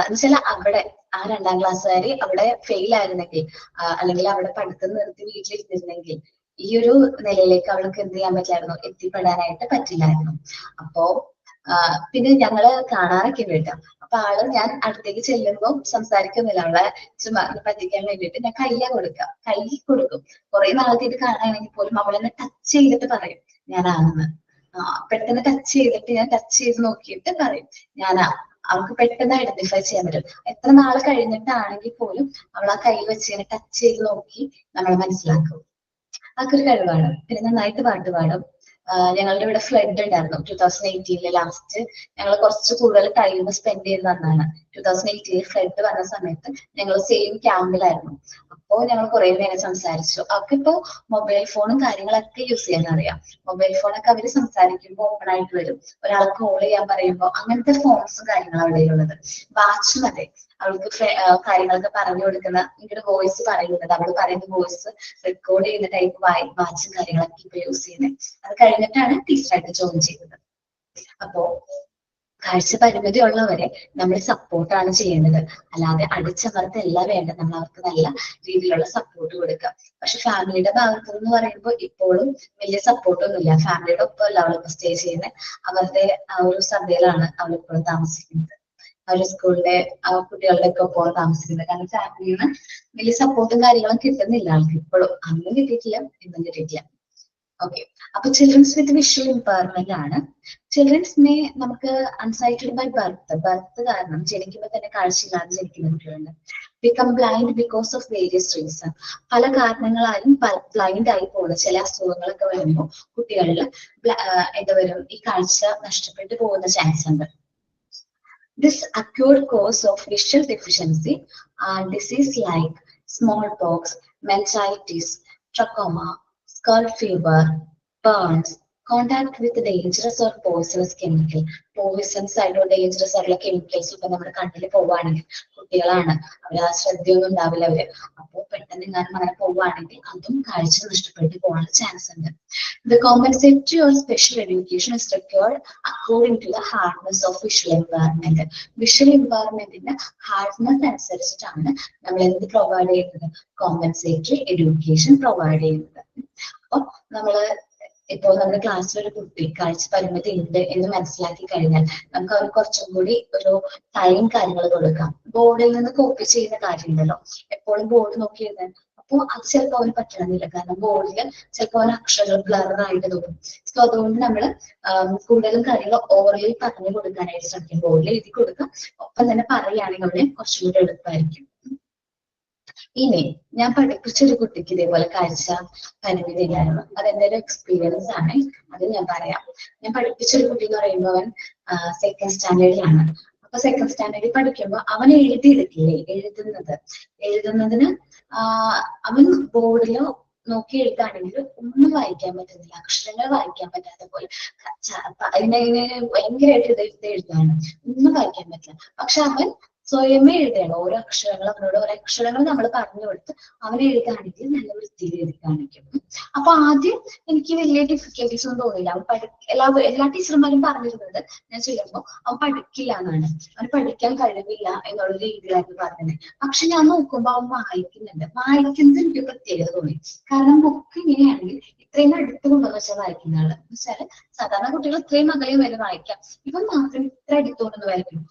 എന്നുവെച്ചാൽ അവിടെ ആ 2ാം ക്ലാസ്സുകാരി അവിടെ ഫെയിൽ ആയിരുന്നെങ്കിൽ, അല്ലെങ്കിൽ അവിടെ പഠിത്തം നിർത്തി വീട്ടിലിരുന്നിരുന്നെങ്കിൽ ഈ ഒരു നിലയിലേക്ക് അവൾക്ക് എന്ത് ചെയ്യാൻ പറ്റില്ലായിരുന്നു, എത്തിപ്പെടാനായിട്ട് പറ്റില്ലായിരുന്നു. അപ്പോ പിന്നെ ഞങ്ങള് കാണാറൊക്കെ കേട്ടോ. അപ്പൊ ആള് ഞാൻ അടുത്തേക്ക് ചെല്ലുമ്പോൾ സംസാരിക്കുന്നില്ല, അവളെ ചുമ്മാ പറ്റിക്കാൻ വേണ്ടിയിട്ട് ഞാൻ കൈ കൊടുക്കും. കുറെ നാളത്തേക്ക് കാണുകയാണെങ്കിൽ പോലും അവളെന്നെ ടച്ച് ചെയ്തിട്ട് പറയും ഞാനാണെന്ന്. പെട്ടെന്ന് ടച്ച് ചെയ്തിട്ട് ഞാൻ ടച്ച് ചെയ്ത് നോക്കിയിട്ട് പറയും ഞാനാ. അവൾക്ക് പെട്ടെന്ന് ഐഡന്റിഫൈ ചെയ്യാൻ പറ്റും. എത്ര നാള് കഴിഞ്ഞിട്ടാണെങ്കിൽ പോലും അവൾ ആ കൈ വെച്ച് ടച്ച് ചെയ്ത് നോക്കി നമ്മളെ മനസ്സിലാക്കും. അതൊക്കെ ഒരു കഴിവാണ്. പിന്നെ നന്നായിട്ട് പാട്ട് പാടും. ഞങ്ങളുടെ ഇവിടെ ഫ്ലഡ് ഉണ്ടായിരുന്നു 2018 ലാസ്റ്റ്. ഞങ്ങൾ കുറച്ച് കൂടുതൽ ടൈം സ്പെൻഡ് ചെയ്തതാണ്. 2018 ഫ്ലഡ് വന്ന സമയത്ത് ഞങ്ങൾ സെയിം ക്യാമ്പിലായിരുന്നു. അപ്പോൾ ഞങ്ങൾ കുറെ നേരം സംസാരിച്ചു. അവർക്കിപ്പോ മൊബൈൽ ഫോണും കാര്യങ്ങളൊക്കെ യൂസ് ചെയ്യാൻ അറിയാം. മൊബൈൽ ഫോണൊക്കെ അവര് സംസാരിക്കുമ്പോൾ ഓപ്പൺ ആയിട്ട് വരും. ഒരാളെ കോൾ ചെയ്യാൻ പറയുമ്പോൾ അങ്ങനത്തെ ഫോൺസും കാര്യങ്ങളും അവിടെ ഉള്ളത്. വാച്ചും അതെ, അവൾക്ക് കാര്യങ്ങളൊക്കെ പറഞ്ഞു കൊടുക്കുന്ന ഇങ്ങനെ വോയിസ് പറയുന്നത്, അവൾ പറയുന്ന വോയിസ് റെക്കോർഡ് ചെയ്യുന്ന ടൈപ്പ് വാച്ചും കാര്യങ്ങളൊക്കെ ഇപ്പൊ യൂസ് ചെയ്യുന്നത്. അത് കഴിഞ്ഞിട്ടാണ് ടീച്ചറായിട്ട് ജോയിൻ ചെയ്തത്. അപ്പോ കാഴ്ച പരിമിതി ഉള്ളവരെ നമ്മൾ സപ്പോർട്ടാണ് ചെയ്യേണ്ടത്, അല്ലാതെ അടിച്ചമർത്തല്ല വേണ്ടത്. നമ്മൾ അവർക്ക് നല്ല രീതിയിലുള്ള സപ്പോർട്ട് കൊടുക്കുക. പക്ഷെ ഫാമിലിയുടെ ഭാഗത്ത് എന്ന് പറയുമ്പോൾ ഇപ്പോഴും വലിയ സപ്പോർട്ടൊന്നുമില്ല. ഫാമിലിയുടെ ഒപ്പമല്ല അവളിപ്പോ സ്റ്റേ ചെയ്യുന്നത്. അവരുടെ ആ ഒരു സഭയിലാണ് അവളിപ്പോഴും താമസിക്കുന്നത്. ആ ഒരു സ്കൂളിലെ കുട്ടികളുടെ ഒക്കെ ഒപ്പം താമസിക്കുന്നത്. കാരണം ഫാമിലിയിൽ നിന്ന് വലിയ സപ്പോർട്ടും കാര്യങ്ങളും കിട്ടുന്നില്ല ആൾക്ക് ഇപ്പോഴും. അന്നും കിട്ടിയിട്ടില്ല, ഇന്നും കിട്ടിയിട്ടില്ല. ഓക്കെ, അപ്പൊ ചിൽഡ്രൻസ് വിത്ത് വിഷ്വൽ ഇമ്പയർമെന്റ് ആണ്. ചിൽഡ്രൻസ് നമുക്ക് അൺസൈറ്റഡ് ബൈ ബർത്ത് കാരണം ജനിക്കുമ്പോൾ തന്നെ കാഴ്ചയില്ലാതെ ജനിക്കുന്ന കുട്ടികളുണ്ട്. Become blind because of various reason. പല കാരണങ്ങളാലും ബ്ലൈൻഡ് ആയി പോകുന്ന ചില അസുഖങ്ങളൊക്കെ വരുമ്പോൾ കുട്ടികളിൽ എന്താ വരും, ഈ കാഴ്ച നഷ്ടപ്പെട്ടു പോകുന്ന ചാൻസ് ഉണ്ട്. This acute cause of visual deficiency are disease like smallpox, meningitis, trachoma, skull fever, burns, contact with dangerous or poisonous chemical. Poisons ആയിട്ടോ ഡേഞ്ചറസ് ആയിട്ടുള്ള കെമിക്കൽസ് ഇപ്പൊ നമ്മുടെ കണ്ണിൽ പോവുകയാണെങ്കിൽ കുട്ടികളാണ്, അവർ ആ ശ്രദ്ധയൊന്നും ഉണ്ടാവില്ല അവര്. അപ്പോൾ പെട്ടെന്ന് എങ്ങാനും അങ്ങനെ പോവുകയാണെങ്കിൽ അതും കാഴ്ച നഷ്ടപ്പെട്ടു പോകാനുള്ള ചാൻസ് ഉണ്ട്. The compensatory or special education is required according to the hardness of visual impairment. Visual ഇമ്പയർമെന്റിന്റെ ഹാർഡ്നെസ് അനുസരിച്ചിട്ടാണ് നമ്മൾ എന്ത് പ്രൊവൈഡ് ചെയ്യുന്നത്, കോമ്പൻസേറ്ററി എഡ്യൂക്കേഷൻ പ്രൊവൈഡ് ചെയ്യുന്നത്. അപ്പൊ നമ്മള് ഇപ്പോൾ നമ്മുടെ ക്ലാസ്സിൽ ഒരു കുട്ടി കാഴ്ച പരിമിതി ഉണ്ട് എന്ന് മനസ്സിലാക്കി കഴിഞ്ഞാൽ നമുക്ക് അവർ കുറച്ചും കൂടി ഒരു ടൈം കാര്യങ്ങൾ കൊടുക്കാം. ബോർഡിൽ നിന്ന് കോപ്പി ചെയ്യുന്ന കാര്യമുണ്ടല്ലോ, എപ്പോഴും ബോർഡ് നോക്കി എഴുതാൻ. അപ്പോൾ അത് ചിലപ്പോൾ അവന് പറ്റണമെന്നില്ല, കാരണം ബോർഡിൽ ചിലപ്പോൾ അവന് അക്ഷരങ്ങൾ ബ്ലറായിട്ട് തോന്നും. സോ അതുകൊണ്ട് നമ്മൾ കൂടുതലും കാര്യങ്ങൾ ഓറലി പറഞ്ഞു കൊടുക്കാനായിട്ട് ശ്രമിക്കും. ബോർഡിൽ എഴുതി കൊടുക്കാം, ഒപ്പം തന്നെ പറയുകയാണെങ്കിൽ അവന് കുറച്ചും കൂടി എളുപ്പമായിരിക്കും. ഇനി ഞാൻ പഠിപ്പിച്ചൊരു കുട്ടിക്ക് ഇതേപോലെ കാഴ്ച പരിമിതി ഉണ്ടായിരുന്നു. അതെന്റെ ഒരു എക്സ്പീരിയൻസ് ആണ്, അത് ഞാൻ പറയാം. ഞാൻ പഠിപ്പിച്ചൊരു കുട്ടി എന്ന് പറയുമ്പോൾ അവൻ 2nd സ്റ്റാൻഡേർഡിലാണ്. അപ്പൊ 2nd സ്റ്റാൻഡേർഡിൽ പഠിക്കുമ്പോൾ അവൻ എഴുതിയെടുക്കില്ലേ, എഴുതുന്നതിന് അവൻ ബോർഡിലോ നോക്കി എഴുതാണെങ്കിൽ ഒന്നും വായിക്കാൻ പറ്റുന്നില്ല, അക്ഷരങ്ങൾ വായിക്കാൻ പറ്റാത്ത പോലെ ഭയങ്കരമായിട്ട് എഴുതാണ്, ഒന്നും വായിക്കാൻ പറ്റില്ല. പക്ഷെ അവൻ സ്വയമേ എഴുതണം. ഓരോ അക്ഷരങ്ങളും അവനോട് ഓരോ അക്ഷരങ്ങൾ നമ്മൾ പറഞ്ഞു കൊടുത്ത് അവനെ എഴുതാണെങ്കിൽ നല്ല വൃത്തിയിൽ എഴുതി കാണിക്കും. അപ്പൊ ആദ്യം എനിക്ക് വലിയ ഡിഫിക്കൽട്ടീസ് ഒന്നും തോന്നില്ല. അവൻ എല്ലാ ടീച്ചർമാരും പറഞ്ഞിരുന്നത് ഞാൻ ചെയ്യുമ്പോൾ അവൻ പഠിക്കില്ല എന്നാണ്, അവന് പഠിക്കാൻ കഴിവില്ല എന്നുള്ള രീതിയിലായിരുന്നു പറഞ്ഞത്. പക്ഷെ ഞാൻ നോക്കുമ്പോൾ അവൻ വായിക്കുന്നത് എനിക്ക് പ്രത്യേകത തോന്നി. കാരണം ബുക്ക് ഇങ്ങനെയാണെങ്കിൽ ഇത്രയും അടുത്ത് കൊണ്ടുവന്ന് വെച്ചാൽ വായിക്കുന്ന ആള് എന്ന് വെച്ചാല് സാധാരണ കുട്ടികൾ ഇത്രയും അകലെ വരെ വായിക്കാം, ഇവൻ മാത്രം ഇത്ര അടുത്തുകൊണ്ടൊന്ന് വായിക്കും.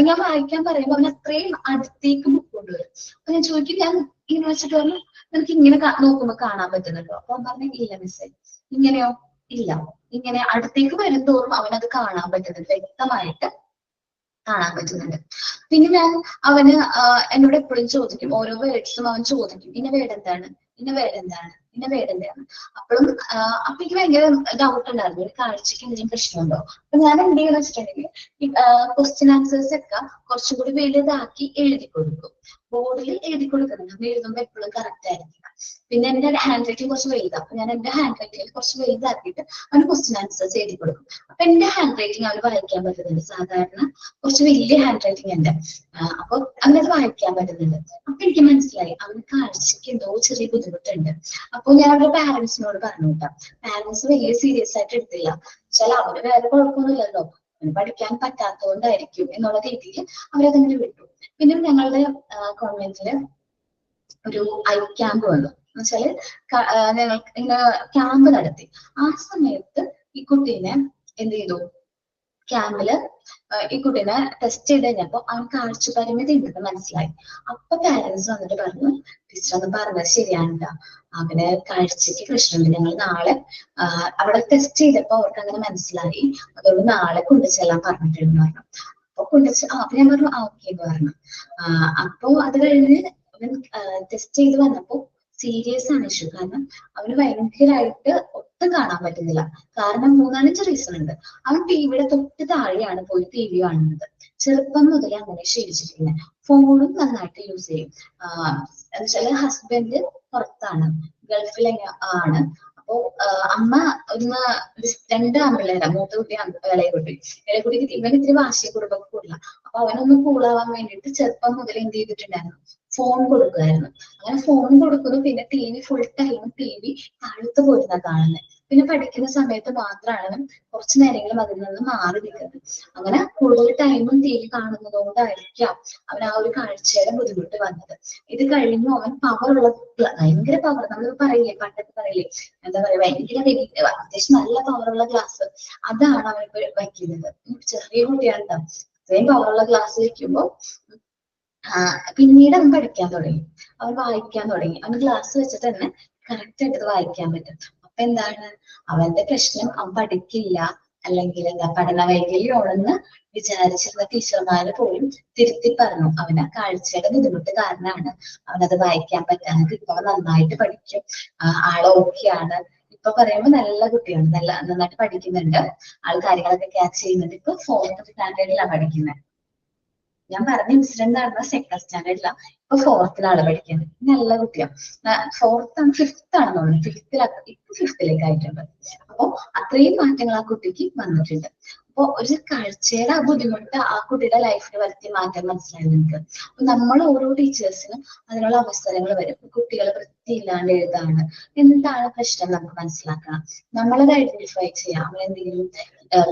ഞാൻ വായിക്കാൻ പറയുമ്പോൾ അവൻ അത്രയും അടുത്തേക്ക് ബുക്ക് കൊണ്ടുവരും. അപ്പൊ ഞാൻ ചോദിക്കും, ഞാൻ ഇങ്ങനെ വെച്ചിട്ട് പറഞ്ഞു നിനക്ക് ഇങ്ങനെ നോക്കുമ്പോ കാണാൻ പറ്റുന്നുണ്ടോ? അപ്പൊ അവൻ പറഞ്ഞു ഇല്ല മിസ്സേ. ഇങ്ങനെയോ? ഇല്ല. ഇങ്ങനെ അടുത്തേക്ക് വരുന്തോറും അവനത് കാണാൻ പറ്റുന്നുണ്ട്, വ്യക്തമായിട്ട് കാണാൻ പറ്റുന്നുണ്ട്. പിന്നെ ഞാൻ അവന് എന്നോട് എപ്പോഴും ചോദിക്കും, ഓരോ വേർഡ്സും അവൻ ചോദിക്കും, ഇന്ന വേർഡ് എന്താണ്, ഇന്ന വേർഡ് എന്താണ്, ഇന്ന വേർഡ് എന്താണ്. അപ്പോഴും അപ്പൊ എനിക്ക് ഭയങ്കര ഡൗട്ട് ഉണ്ടായിരുന്നു, ഒരു കാഴ്ചക്ക് എന്തെങ്കിലും പ്രശ്നമുണ്ടോ. അപ്പൊ ഞാൻ എന്ത് ചെയ്യുന്ന വെച്ചിട്ടുണ്ടെങ്കിൽ ക്വസ്റ്റ്യൻ ആൻസേഴ്സ് ഒക്കെ കുറച്ചും കൂടി വലുതാക്കി എഴുതി കൊടുക്കും. ബോർഡിൽ എഴുതി കൊടുക്കുന്നുണ്ട്, എഴുതുമ്പോൾ എപ്പോഴും കറക്റ്റ് ആയിരിക്കും. പിന്നെ എന്റെ ഹാൻഡ് റൈറ്റിംഗ് കുറച്ച് വലുതാണ്, അപ്പൊ ഞാൻ എന്റെ ഹാൻഡ് റൈറ്റിംഗ് കുറച്ച് വലുതാക്കിയിട്ട് അവന് ക്വസ്റ്റ്യൻ ആൻസേഴ്സ് എഴുതി കൊടുക്കും. അപ്പൊ എന്റെ ഹാൻഡ് റൈറ്റിംഗ് അവന് വായിക്കാൻ പറ്റുന്നുണ്ട്. സാധാരണ കുറച്ച് വലിയ ഹാൻഡ് റൈറ്റിംഗ് ഉണ്ട്, അപ്പൊ അവനത് വായിക്കാൻ പറ്റുന്നുണ്ട്. അപ്പൊ എനിക്ക് മനസ്സിലായി അവന് കാഴ്ചക്ക് എന്തോ ചെറിയ ബുദ്ധിമുട്ടുണ്ട്. അപ്പൊ ഞാൻ അവരുടെ പാരന്റ്സിനോട് പറഞ്ഞു കേട്ടോ. പാരന്റ്സ് വലിയ സീരിയസ് ആയിട്ട് എടുത്തില്ല, ചില അവന് വേറെ കുഴപ്പമൊന്നുമില്ലല്ലോ, അവന് പഠിക്കാൻ പറ്റാത്തതുകൊണ്ടായിരിക്കും എന്നുള്ള രീതിയിൽ അവരതങ്ങനെ വിട്ടു. പിന്നെ ഞങ്ങളുടെ കോൺവെന്റില് ഒരു ഐ ക്യാമ്പ് വന്നു. എന്നുവെച്ചാല് ഞങ്ങൾക്ക് ഇങ്ങനെ ക്യാമ്പ് നടത്തി. ആ സമയത്ത് ഈ കുട്ടീനെ എന്ത് ചെയ്തു, ക്യാമ്പില് ഈ കുട്ടീനെ ടെസ്റ്റ് ചെയ്ത് കഴിഞ്ഞപ്പോ അവൻ കാഴ്ച പരിമിതി ഉണ്ടെന്ന് മനസ്സിലായി. അപ്പൊ പാരന്റ്സ് വന്നിട്ട് പറഞ്ഞു, ടീച്ചർ ഒന്ന് പറഞ്ഞത് ശരിയാണ്, അവന് കാഴ്ചക്ക് പ്രശ്നമുണ്ട്, ഞങ്ങൾ നാളെ അവിടെ ടെസ്റ്റ് ചെയ്തപ്പോ അവർക്ക് അങ്ങനെ മനസ്സിലായി, അതുകൊണ്ട് നാളെ കൊണ്ടുചെല്ലാൻ പറഞ്ഞിട്ടുണ്ടെന്ന് പറഞ്ഞു. അപ്പൊ അപ്പൊ ഞാൻ പറഞ്ഞു ഓക്കെ എന്ന് പറഞ്ഞു. അപ്പൊ അത് കഴിഞ്ഞ് അവൻ ടെസ്റ്റ് ചെയ്ത് വന്നപ്പോ സീരിയസ് ആണ് ഇഷ്യൂ. കാരണം അവന് ഭയങ്കരമായിട്ട് ഒട്ടും കാണാൻ പറ്റുന്നില്ല. കാരണം 3-5 റീസൺ ഉണ്ട്. അവൻ ടിവിയുടെ തൊട്ട് താഴെയാണ് പോയി ടി വി കാണുന്നത്. ചെറുപ്പം മുതലേ അങ്ങനെ ശീലിച്ചിരിക്കുന്നത്. ഫോണും നന്നായിട്ട് യൂസ് ചെയ്യും. എന്നുവെച്ചാല് ഹസ്ബൻഡ് പുറത്താണ്, ഗൾഫിലെ ആണ്. അപ്പൊ അമ്മ ഒന്ന് 2 ആൺപിള്ളേരാ, മൂത്ത കുട്ടി ഇളയ കുട്ടി. ഇളയ കുട്ടിക്ക് ഇവൻ ഇത്തിരി വാശി കുറുമ്പൊക്കെ കൂടില്ല. അപ്പൊ അവനൊന്ന് കൂളാവാൻ വേണ്ടിയിട്ട് ചെറുപ്പം മുതൽ എന്ത് ചെയ്തിട്ടുണ്ടായിരുന്നു, ഫോൺ കൊടുക്കുമായിരുന്നു. അങ്ങനെ ഫോൺ കൊടുക്കുന്നു. പിന്നെ T V full time T V താഴത്ത് പോയിരുന്ന കാണുന്നത്. പിന്നെ പഠിക്കുന്ന സമയത്ത് മാത്രമാണ് കുറച്ചു നേരങ്ങളും അതിൽ നിന്ന് മാറി നിൽക്കുന്നത്. അങ്ങനെ കൂടുതൽ ടൈമും ടി വി കാണുന്നതുകൊണ്ടായിരിക്കാം അവൻ ആ ഒരു കാഴ്ചയുടെ ബുദ്ധിമുട്ട് വന്നത്. ഇത് കഴിഞ്ഞു അവൻ പവറുള്ള, ഭയങ്കര പവർ, നമ്മൾ പറയില്ലേ പണ്ടൊക്കെ പറയില്ലേ, എന്താ പറയാ, ഭയങ്കര വലിയ അത്യാവശ്യം നല്ല പവറുള്ള ഗ്ലാസ്, അതാണ് അവനിപ്പോ വയ്ക്കുന്നത്. ചെറിയ കുട്ടിയാണ്, അത്രയും പവറുള്ള ഗ്ലാസ് വെക്കുമ്പോ പിന്നീട് അവൻ പഠിക്കാൻ തുടങ്ങി, അവൻ വായിക്കാൻ തുടങ്ങി. അവൻ ഗ്ലാസ് വെച്ചിട്ട് തന്നെ കറക്റ്റ് ആയിട്ട് അത് വായിക്കാൻ പറ്റും. അപ്പൊ എന്താണ് അവന്റെ പ്രശ്നം, അവൻ പഠിക്കില്ല അല്ലെങ്കിൽ എന്താ പഠന വൈകല്യമാണെന്ന് വിചാരിച്ചിരുന്ന ടീച്ചർമാര് പോലും തിരുത്തി പറഞ്ഞു, അവന് കാഴ്ചയുടെ ബുദ്ധിമുട്ട് കാരണമാണ് അവനത് വായിക്കാൻ പറ്റാത്തത്. ഇപ്പൊ അവൻ നന്നായിട്ട് പഠിക്കും, ആള് ഓക്കെയാണ്. ഇപ്പൊ പറയുമ്പോ നല്ല കുട്ടിയാണ്, നന്നായിട്ട് പഠിക്കുന്നുണ്ട്, ആൾ കാര്യങ്ങളൊക്കെ ക്യാച്ച് ചെയ്യുന്നുണ്ട്. ഇപ്പൊ 4th സ്റ്റാൻഡേർഡിലാണ് പഠിക്കുന്നത്. ഞാൻ പറഞ്ഞ ഇൻസിഡന്റ് നടന്ന 2nd സ്റ്റാൻഡേർഡില, ഇപ്പൊ 4th പഠിക്കുന്നത്. നല്ല കുട്ടിയാണ്. 4th ആണ് 5th ആണെന്ന് തോന്നുന്നു, 5th ആയിട്ടുണ്ട്. അപ്പൊ അത്രയും മാറ്റങ്ങൾ ആ കുട്ടിക്ക് വന്നിട്ടുണ്ട്. അപ്പൊ ഒരു കാഴ്ചയുടെ ആ ബുദ്ധിമുട്ട് ആ കുട്ടിയുടെ ലൈഫിൽ വരുത്തിയ മാറ്റം മനസ്സിലായി നിങ്ങൾക്ക്. അപ്പൊ നമ്മൾ ഓരോ ടീച്ചേഴ്സിനും അതിനുള്ള അവസരങ്ങൾ വരും. കുട്ടികൾ വൃത്തിയില്ലാണ്ട് എഴുതാണ്, എന്താണ് പ്രശ്നം നമുക്ക് മനസ്സിലാക്കണം, നമ്മളത് ഐഡന്റിഫൈ ചെയ്യാം. അവരെന്തെങ്കിലും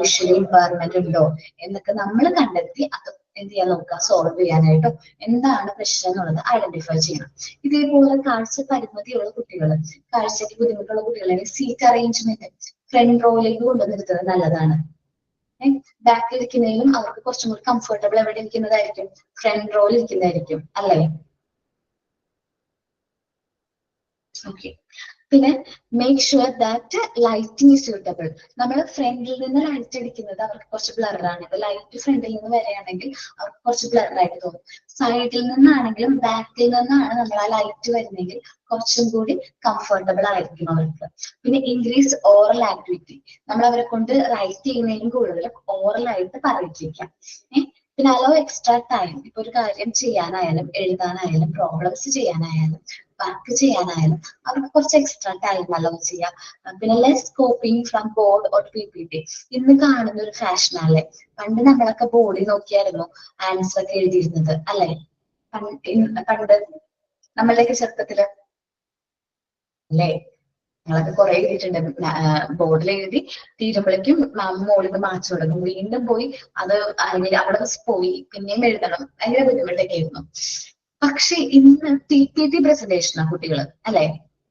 വിഷ്വൽ ഇമ്പയർമെന്റ് ഉണ്ടോ എന്നൊക്കെ നമ്മൾ കണ്ടെത്തി അത് എന്ത് ചെയ്യാൻ നോക്കുക, സോൾവ് ചെയ്യാനായിട്ടോ എന്താണ് പ്രശ്നം എന്നുള്ളത് ഐഡന്റിഫൈ ചെയ്യണം. ഇതേപോലെ കാഴ്ച പരിമിതിയുള്ള കുട്ടികൾ, കാഴ്ചക്ക് ബുദ്ധിമുട്ടുള്ള കുട്ടികളെ സീറ്റ് അറേഞ്ച്മെന്റ് ഫ്രണ്ട് റോയിലേക്ക് കൊണ്ടുവന്നിരുത്തുന്നത് നല്ലതാണ്. ബാക്കിൽ ഇരിക്കുന്നതിലും അവർക്ക് കുറച്ചും കൂടി കംഫർട്ടബിൾ എവിടെ ഇരിക്കുന്നതായിരിക്കും, ഫ്രണ്ട് റോയിൽ ഇരിക്കുന്നതായിരിക്കും അല്ലേ. ഓക്കെ. പിന്നെ make sure that lighting is suitable. നമ്മൾ ഫ്രണ്ടിൽ നിന്ന് ലൈറ്റ് അടിക്കുന്നത് അവർക്ക് കുറച്ച് ബ്ലറാണ്. ലൈറ്റ് ഫ്രണ്ടിൽ നിന്ന് വരികയാണെങ്കിൽ അവർക്ക് കുറച്ച് ബ്ലറായിട്ട് തോന്നും. സൈഡിൽ നിന്നാണെങ്കിലും ബാക്കിൽ നിന്നാണ് നമ്മൾ ആ ലൈറ്റ് വരുന്നെങ്കിൽ കുറച്ചും കൂടി കംഫർട്ടബിൾ ആയിരിക്കും അവർക്ക്. പിന്നെ ഇൻക്രീസ് ഓറൽ ആക്ടിവിറ്റി, നമ്മൾ അവരെ കൊണ്ട് റൈറ്റ് ചെയ്യുന്നതിനും കൂടുതൽ ഓറലായിട്ട് പറയിപ്പിക്കാം. പിന്നെ അലോ എക്സ്ട്രാ ടൈം, ഇപ്പൊ ഒരു കാര്യം ചെയ്യാനായാലും എഴുതാനായാലും പ്രോബ്ലംസ് ചെയ്യാനായാലും വർക്ക് ചെയ്യാനായാലും അവർക്ക് കുറച്ച് എക്സ്ട്രാ ടൈം അലോ ചെയ്യാം. പിന്നെ less coping from board or PPT. ഇന്ന് കാണുന്ന ഒരു ഫാഷൻ അല്ലേ, പണ്ട് നമ്മളൊക്കെ ബോർഡിൽ നോക്കിയായിരുന്നു ആൻസർ ഒക്കെ എഴുതിയിരുന്നത് അല്ലെ. പണ്ട് നമ്മളുടെയൊക്കെ ചെറുപ്പത്തില് അല്ലേ, ഞങ്ങളൊക്കെ കുറെ എഴുതിയിട്ടുണ്ട്. ബോർഡിൽ എഴുതി തീരുമ്പോഴേക്കും മോളിൽ നിന്ന് മാച്ച് തുടങ്ങും, വീണ്ടും പോയി അത് അല്ലെങ്കിൽ അവിടെ പോയി പിന്നെയും എഴുതണം, ഭയങ്കര ബുദ്ധിമുട്ടൊക്കെ ആയിരുന്നു. പക്ഷെ ഇന്ന് PPT പ്രസന്റേഷനാ കുട്ടികള് അല്ലെ,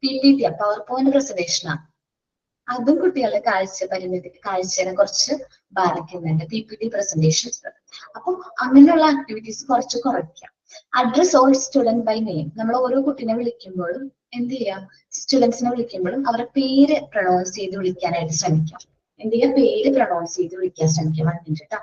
PPT പവർ പോയിന്റ് പ്രസന്റേഷനാ. അതും കുട്ടികളുടെ കാഴ്ചയെ കുറച്ച് ബാധിക്കുന്നുണ്ട്. PPT പ്രസന്റേഷൻ അപ്പം അങ്ങനെയുള്ള ആക്ടിവിറ്റീസ് കുറച്ച് കുറയ്ക്കാം. Address all student by name. നമ്മൾ ഓരോ കുട്ടിനെ വിളിക്കുമ്പോഴും എന്ത് ചെയ്യാം, സ്റ്റുഡൻസിനെ വിളിക്കുമ്പോഴും അവരുടെ പേര് പ്രൊണൗൺസ് ചെയ്ത് വിളിക്കാനായിട്ട് ശ്രമിക്കാം. എന്ത് ചെയ്യാം, പേര് പ്രൊണൗൺസ് ചെയ്ത് വിളിക്കാൻ ശ്രമിക്കാം. കേട്ടോ.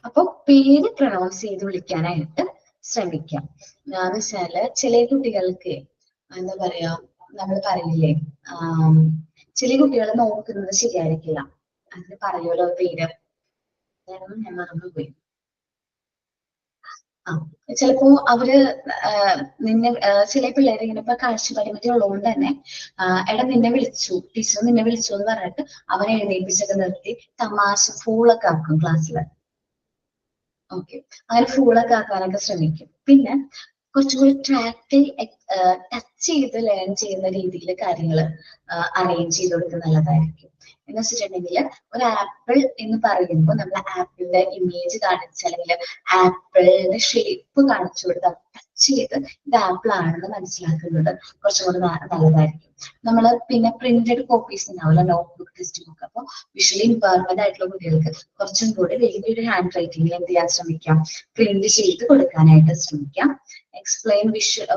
അപ്പൊ പേര് പ്രൊണൗൺസ് ചെയ്ത് വിളിക്കാനായിട്ട് ശ്രമിക്കാം. എന്ന് വെച്ചാല് ചില കുട്ടികൾക്ക് എന്താ പറയാ, നമ്മൾ പറയില്ലേ, ചില കുട്ടികൾ നോക്കുന്നത് ശരിയായിരിക്കില്ല. അതിന് പറയുമല്ലോ പേര്, ഞാൻ മറന്നുപോയി. ചിലപ്പോ അവര് നിന്നെ ചില പിള്ളേർ ഇങ്ങനെ ഇപ്പൊ കാഴ്ച പരിമിതി ഉള്ളതുകൊണ്ട് തന്നെ എടാ നിന്നെ വിളിച്ചു, ടീച്ചർ നിന്നെ വിളിച്ചു എന്ന് പറഞ്ഞിട്ട് അവനെ എഴുന്നേൽപ്പിച്ചൊക്കെ നിർത്തി തമാശ ഫൂളൊക്കെ ആക്കും ക്ലാസ്സിൽ. ഓക്കെ, അങ്ങനെ ഫൂളൊക്കെ ആക്കാനൊക്കെ ശ്രമിക്കും. പിന്നെ കുറച്ചുകൂടി ട്രാക്റ്റിൽ ടച്ച് ചെയ്ത് ലേൺ ചെയ്യുന്ന രീതിയിൽ കാര്യങ്ങൾ അറേഞ്ച് ചെയ്ത് കൊടുക്കുന്നത് നല്ലതായിരിക്കും. എന്ന് വെച്ചിട്ടുണ്ടെങ്കിൽ ഒരു ആപ്പിൾ എന്ന് പറയുമ്പോൾ നമ്മൾ ആപ്പിളിന്റെ ഇമേജ് കാണിച്ച് അല്ലെങ്കിൽ ആപ്പിളിന്റെ ഷേപ്പ് കാണിച്ചു കൊടുത്ത് ടച്ച് ചെയ്ത് ഇത് ആപ്പിൾ ആണെന്ന് മനസ്സിലാക്കുന്നത് കുറച്ചും കൂടി നല്ലതായിരിക്കും. നമ്മൾ പിന്നെ പ്രിന്റഡ് കോപ്പീസ് ഉണ്ടാവില്ല, നോട്ട്ബുക്ക്, ടെക്സ്റ്റ് ബുക്ക്. അപ്പോൾ വിഷ്വലി ഇമ്പയർമെന്റ് ആയിട്ടുള്ള കുട്ടികൾക്ക് കുറച്ചും കൂടി വലിയൊരു ഹാൻഡ് റൈറ്റിംഗിൽ എന്ത് ചെയ്യാൻ ശ്രമിക്കാം, പ്രിന്റ് ചെയ്ത് കൊടുക്കാനായിട്ട് ശ്രമിക്കാം. എക്സ്പ്ലെയിൻ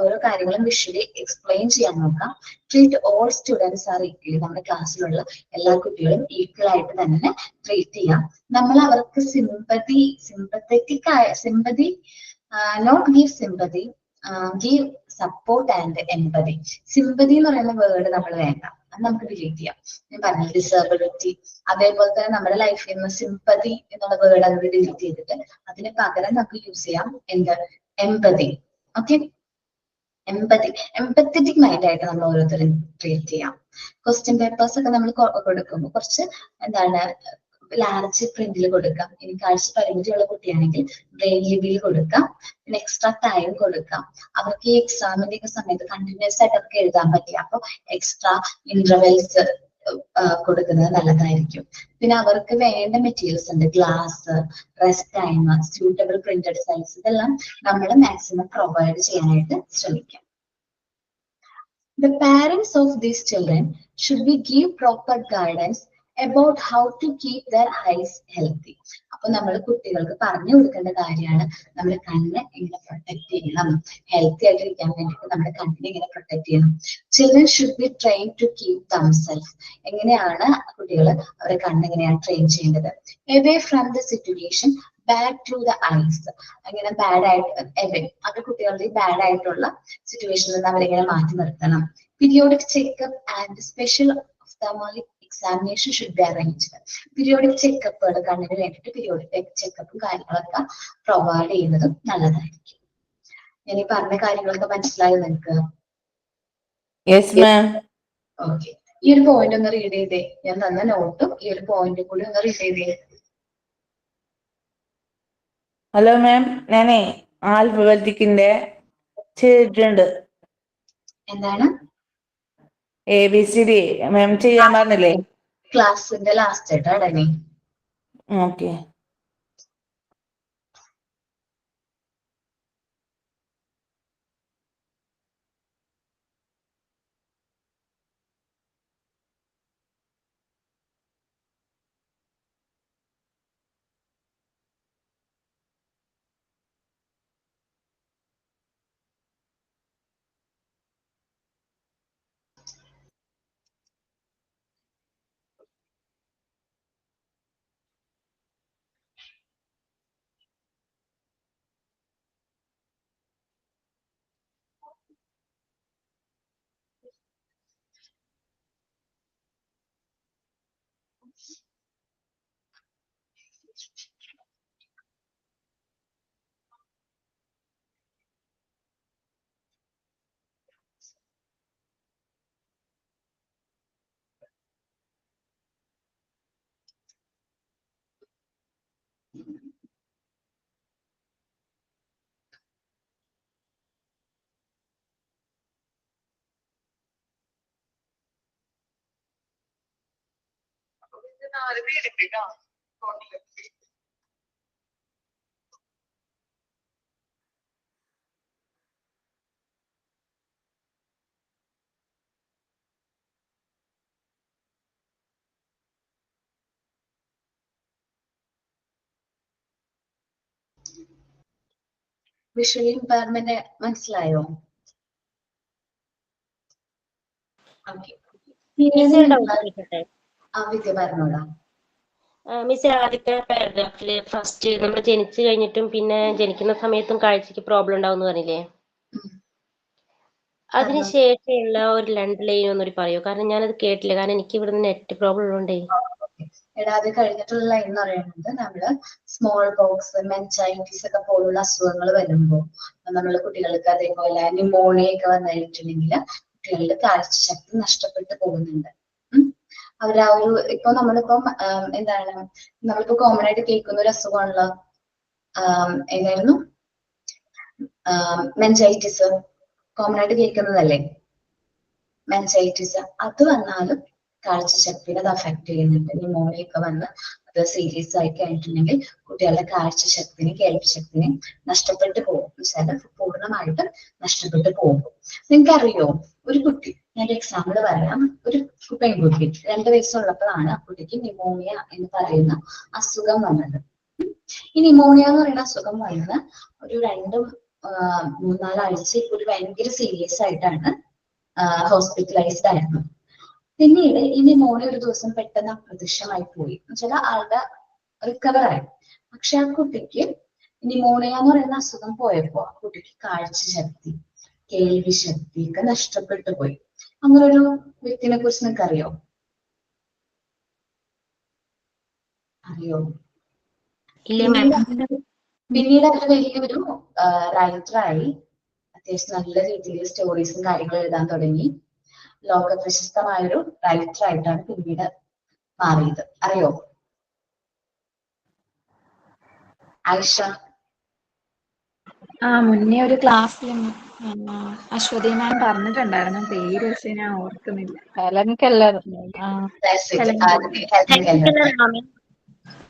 ഓരോ കാര്യങ്ങളും വിഷ്വലി എക്സ്പ്ലെയിൻ ചെയ്യാൻ നോക്കാം. Treat all students are equally. നമ്മുടെ ക്ലാസ്സിലുള്ള എല്ലാ കുട്ടികളും ഈക്വൽ ആയിട്ട് തന്നെ ട്രീറ്റ് ചെയ്യാം. നമ്മൾ അവർക്ക് sympathy not give sympathy, give support and empathy. Sympathy എന്ന് പറയുന്ന വേർഡ് നമ്മൾ വേണ്ട, അത് നമുക്ക് ഡിലീറ്റ് ചെയ്യാം. ഞാൻ പറഞ്ഞു ഡിസേബിലിറ്റി, അതേപോലെ തന്നെ നമ്മുടെ ലൈഫിൽ നിന്ന് സിമ്പതി എന്നുള്ള വേർഡ് അത് ഡിലീറ്റ് ചെയ്തിട്ട് അതിന് പകരം നമുക്ക് യൂസ് ചെയ്യാം എന്ത്, എംപതി. ഓക്കെ, എംപത്തറ്റിക് മൈൻഡ് ആയിട്ട് നമ്മൾ ഓരോരുത്തരും ട്രീറ്റ് ചെയ്യാം. ക്വസ്റ്റ്യൻ പേപ്പേഴ്സ് ഒക്കെ നമ്മൾ കൊടുക്കുമ്പോൾ കുറച്ച് എന്താണ് ലാർജ് പ്രിന്റിൽ കൊടുക്കാം. ഇനി കാഴ്ച പരിമിതിയുള്ള കുട്ടിയാണെങ്കിൽ ബ്രെയിൻ ലിപിയിൽ കൊടുക്കാം. പിന്നെ എക്സ്ട്രാ ടൈം കൊടുക്കാം. അവർക്ക് ഈ എക്സാമിന്റെ ഒക്കെ സമയത്ത് കണ്ടിന്യൂസ് ആയിട്ട് അവർക്ക് എഴുതാൻ പറ്റില്ല, അപ്പോൾ എക്സ്ട്രാ ഇന്റർവെൽസ് കൊടുക്കുന്നത് നല്ലതായിരിക്കും. പിന്നെ അവർക്ക് വേണ്ട മെറ്റീരിയൽസ് ഉണ്ട്, glass, rest time, suitable printed size, ഇതെല്ലാം നമ്മൾ മാക്സിമം പ്രൊവൈഡ് ചെയ്യാനായിട്ട് ശ്രമിക്കാം. The parents of these children should be give proper guidance about how to keep their eyes healthy. അപ്പൊ നമ്മൾ കുട്ടികൾക്ക് പറഞ്ഞു കൊടുക്കേണ്ട കാര്യമാണ് നമ്മുടെ കണ്ണ് എങ്ങനെ പ്രൊട്ടക്ട് ചെയ്യണം, ഹെൽത്തി ആയിട്ടിരിക്കാൻ വേണ്ടിയിട്ട് നമ്മുടെ കണ്ണിനെ എങ്ങനെ പ്രൊട്ടക്ട് ചെയ്യണം. Children should be train to keep themselves. എങ്ങനെയാണ് കുട്ടികൾ അവരെ കണ്ണ് എങ്ങനെയാണ് ട്രെയിൻ ചെയ്യേണ്ടത്? away from the situation, bad through the eyes. അങ്ങനെ ബാഡ് ആയിട്ട് അത് കുട്ടികളുടെ ബാഡ് ആയിട്ടുള്ള സിറ്റുവേഷനിൽ നിന്ന് അവരെങ്ങനെ മാറ്റി നിർത്തണം. Periodic checkup and special ophthalmologic examination should be arranged. Periodic ചെക്കപ്പുകൾ കണ്ണിന് വേണ്ടിയിട്ട് പീരിയോഡിക് ചെക്കപ്പും കാര്യങ്ങളൊക്കെ പ്രൊവൈഡ് ചെയ്യുന്നതും നല്ലതായിരിക്കും. ഞാൻ ഈ പറഞ്ഞ കാര്യങ്ങളൊക്കെ മനസ്സിലായോ നിങ്ങൾക്ക്? Yes ma'am. ഓക്കെ, ഈ ഒരു പോയിന്റ് ഒന്ന് റീഡ് ചെയ്തേ. ഞാൻ തന്ന നോട്ടും ഈ ഒരു പോയിന്റും കൂടി ഒന്ന് റീഡ് ചെയ്തേ. ഹലോ മാം, ഞാനേ ആൽഫബറ്റിക്കിന്റെ ചെയ്തിട്ടുണ്ട്. എന്താണ്? ABCD മാം ചെയ്യാൻ പറഞ്ഞില്ലേ? ക്ലാസ്സിന്റെ ലാസ്റ്റ് ആയിട്ട് അടങ്ങി. ഓക്കെ. വിഷ്വൽ ഇമ്പയർമെന്റ് മനസ്സിലായോ? ഓക്കെ. മിസ്സേ ഡൗട്ട് ചോദിക്കട്ടെ? വിദ്യ പറഞ്ഞോടാ. മിസ്, ആദ്യത്തെ പാരഗ്രാഫില് ഫസ്റ്റ് നമ്മൾ ജനിച്ചു കഴിഞ്ഞിട്ടും പിന്നെ ജനിക്കുന്ന സമയത്തും കാഴ്ചക്ക് പ്രോബ്ലം ഉണ്ടാവും പറഞ്ഞില്ലേ? അതിനുശേഷമുള്ള ഒരു 2 ലൈൻ ഒന്നൂടി പറയോ? കാരണം ഞാനത് കേട്ടില്ല, കാരണം എനിക്ക് ഇവിടുന്ന് നെറ്റ് പ്രോബ്ലം ഉള്ളതുകൊണ്ടേ. എടാ, അത് കഴിഞ്ഞിട്ടുള്ള ലൈൻ എന്ന് പറയുന്നത് നമ്മള് സ്മോൾ പോക്സ്, മെൻചൈറ്റിസ് ഒക്കെ പോലുള്ള അസുഖങ്ങൾ വരുമ്പോൾ നമ്മള് കുട്ടികൾക്ക് അതേപോലെ ന്യൂമോണിയ ഒക്കെ വന്നിട്ടുണ്ടെങ്കിൽ കുട്ടികളുടെ കാഴ്ചശക്തി നഷ്ടപ്പെട്ടു പോകുന്നുണ്ട്. അവരാ ഒരു ഇപ്പൊ നമ്മളിപ്പം എന്താണ് നമ്മളിപ്പോ കോമൺ ആയിട്ട് കേൾക്കുന്ന ഒരു അസുഖമാണല്ലോ, എന്തായിരുന്നു, മെൻചൈറ്റിസ്. കോമൺ ആയിട്ട് കേൾക്കുന്നതല്ലേ മെൻചൈറ്റിസ്. അത് വന്നാലും കാഴ്ചശക്തിനെ അത് അഫക്ട് ചെയ്യുന്നുണ്ട്. ന്യൂമോണിയ ഒക്കെ വന്ന് അത് സീരിയസ് ആയി കഴിഞ്ഞിട്ടുണ്ടെങ്കിൽ കുട്ടികളുടെ കാഴ്ചശക്തിനെ, കേൾവിശക്തിനെ നഷ്ടപ്പെട്ടു പോകും. പൂർണ്ണമായിട്ട് നഷ്ടപ്പെട്ടു പോകും. നിങ്ങൾക്കറിയോ, ഒരു കുട്ടി, ഞാൻ എക്സാമ്പിൾ പറയാം, ഒരു പെൺകുട്ടി 2 വയസ്സുള്ളപ്പോഴാണ് ആ കുട്ടിക്ക് ന്യൂമോണിയ എന്ന് പറയുന്ന അസുഖം വന്നത്. ഈ ന്യൂമോണിയ എന്ന് പറയുന്ന അസുഖം വന്ന് ഒരു 2-3-4 ആഴ്ച ഒരു ഭയങ്കര സീരിയസ് ആയിട്ടാണ് ഹോസ്പിറ്റലൈസ്ഡ് ആയിരുന്നു. പിന്നീട് ഈ ന്യൂമോണിയ ഒരു ദിവസം പെട്ടെന്ന് അപ്രത്യക്ഷമായി പോയി. എന്നുവെച്ചാൽ ആളുടെ റിക്കവറായി. പക്ഷെ ആ കുട്ടിക്ക് ന്യൂമോണിയ എന്ന് പറയുന്ന അസുഖം പോയപ്പോ ആ കുട്ടിക്ക് കാഴ്ചശക്തി, കേൾവി ശക്തി ഒക്കെ നഷ്ടപ്പെട്ടു പോയി. അങ്ങനെ ഒരു വ്യക്തിനെ കുറിച്ച് നിങ്ങൾക്ക് അറിയോ? പിന്നീട് അവർ വലിയൊരു റൈറ്ററായി അത്യാവശ്യം നല്ല രീതിയിൽ സ്റ്റോറീസും കാര്യങ്ങളും എഴുതാൻ തുടങ്ങി. ലോക പ്രശസ്തമായൊരു റൈറ്റർ ആയിട്ടാണ് പിന്നീട് മാറിയത്. അറിയോ ആയിഷ? മുന്നേ ഒരു ക്ലാസ്സിൽ അശ്വതി മാം പറഞ്ഞിട്ടുണ്ടായിരുന്നു, പേര് പക്ഷെ ഞാൻ ഓർക്കുന്നില്ല. Helen Keller.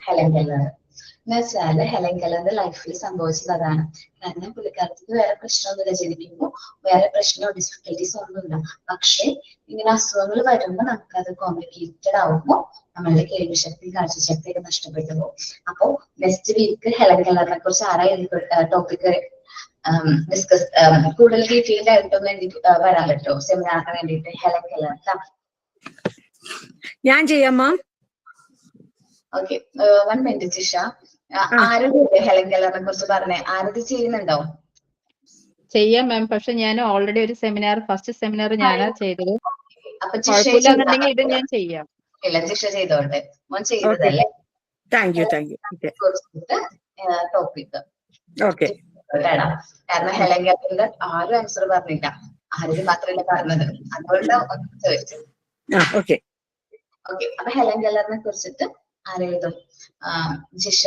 ഹെലൻ കെല്ലർ എന്ന് വെച്ചാല് ഹെലൻ കെല്ലറിന്റെ ലൈഫിൽ സംഭവിച്ചത് അതാണ്. കാരണം പുള്ളിക്കാരത്തിന് വേറെ പ്രശ്നമൊന്നുമില്ല, ജനിക്കുമ്പോൾ വേറെ പ്രശ്നമോ ഡിഫിക്കൽട്ടീസോ ഒന്നുമില്ല. പക്ഷെ ഇങ്ങനെ അസുഖങ്ങൾ വരുമ്പോൾ നമുക്കത് കോംപ്ലിക്കേറ്റഡ് ആവുമ്പോൾ നമ്മളുടെ കേൾവിശക്തി, കാഴ്ചശക്തി ഒക്കെ നഷ്ടപ്പെട്ടു പോകും. അപ്പോ നെക്സ്റ്റ് വീക്ക് ഹെലൻ കെല്ലറിനെ കുറിച്ച് ടോപ്പിക് ഡിസ്കസ് കൂടുതൽ ഡീറ്റെയിൽഡ് ആയിട്ടൊന്ന് വരാൻ പറ്റുമോ സെമിനാറിന് വേണ്ടിയിട്ട്? Helen Keller. ഞാൻ ചെയ്യാം മാം. Okay, 1 minute Jisha. ആരൊക്കെ ഹെലൻ കെല്ലറിനെ കുറിച്ച് പറഞ്ഞേ? ആരത് ചെയ്യുന്നുണ്ടോ? ചെയ്യാം മാം, പക്ഷെ ഞാൻ ഓൾറെഡി ഒരു ഫസ്റ്റ് സെമിനാർ ഞാനാ ചെയ്തത്. അപ്പൊ കുഴപ്പമില്ലാന്നുണ്ടെങ്കിൽ ഇത് ഞാൻ ചെയ്യാം. ഇല്ല, ജിഷ ചെയ്തോട്ടെ. മോൻ ചെയ്തതല്ലേ? Thank you. Topic okay. കാരണം ഹെലൻ കെല്ലറിന്റെ ആരും ആൻസർ പറഞ്ഞില്ല, ആരും മാത്രമല്ല പറഞ്ഞത്, അതുകൊണ്ട് ചോദിച്ചു. ഓക്കെ. അപ്പൊ ഹെലൻ കെല്ലറിനെ കുറിച്ചിട്ട് ആരെഴുതും? ജിഷ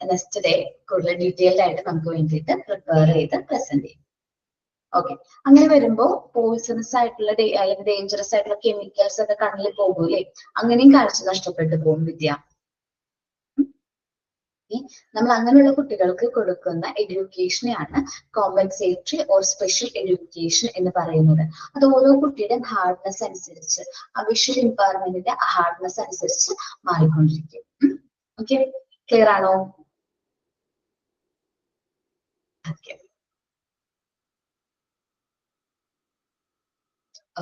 നെക്സ്റ്റ് ഡേ കൂടുതൽ ഡീറ്റെയിൽഡ് ആയിട്ട് നമുക്ക് വേണ്ടിയിട്ട് പ്രിപ്പയർ ചെയ്ത് പ്രസന്റ് ചെയ്യും. ഓക്കെ. അങ്ങനെ വരുമ്പോ പോയിസണസ് ആയിട്ടുള്ള അല്ലെങ്കിൽ ഡേഞ്ചറസ് ആയിട്ടുള്ള കെമിക്കൽസ് ഒക്കെ കണ്ണിൽ പോകൂലേ, അങ്ങനെയും കാഴ്ച നഷ്ടപ്പെട്ടു പോകും വിദ്യ. നമ്മൾ അങ്ങനെയുള്ള കുട്ടികൾക്ക് കൊടുക്കുന്ന എഡ്യൂക്കേഷനെയാണ് കോമ്പൻസേറ്ററി ഓർ സ്പെഷ്യൽ എഡ്യൂക്കേഷൻ എന്ന് പറയുന്നത്. അത് ഓരോ കുട്ടിയുടെ ഹാർഡ്നെസ് അനുസരിച്ച്, ആ വിഷ്വൽ ഇമ്പയർമെന്റിന്റെ ഹാർഡ്നെസ് അനുസരിച്ച് മാറിക്കൊണ്ടിരിക്കും. ഓക്കെ, ക്ലിയർ ആണോ?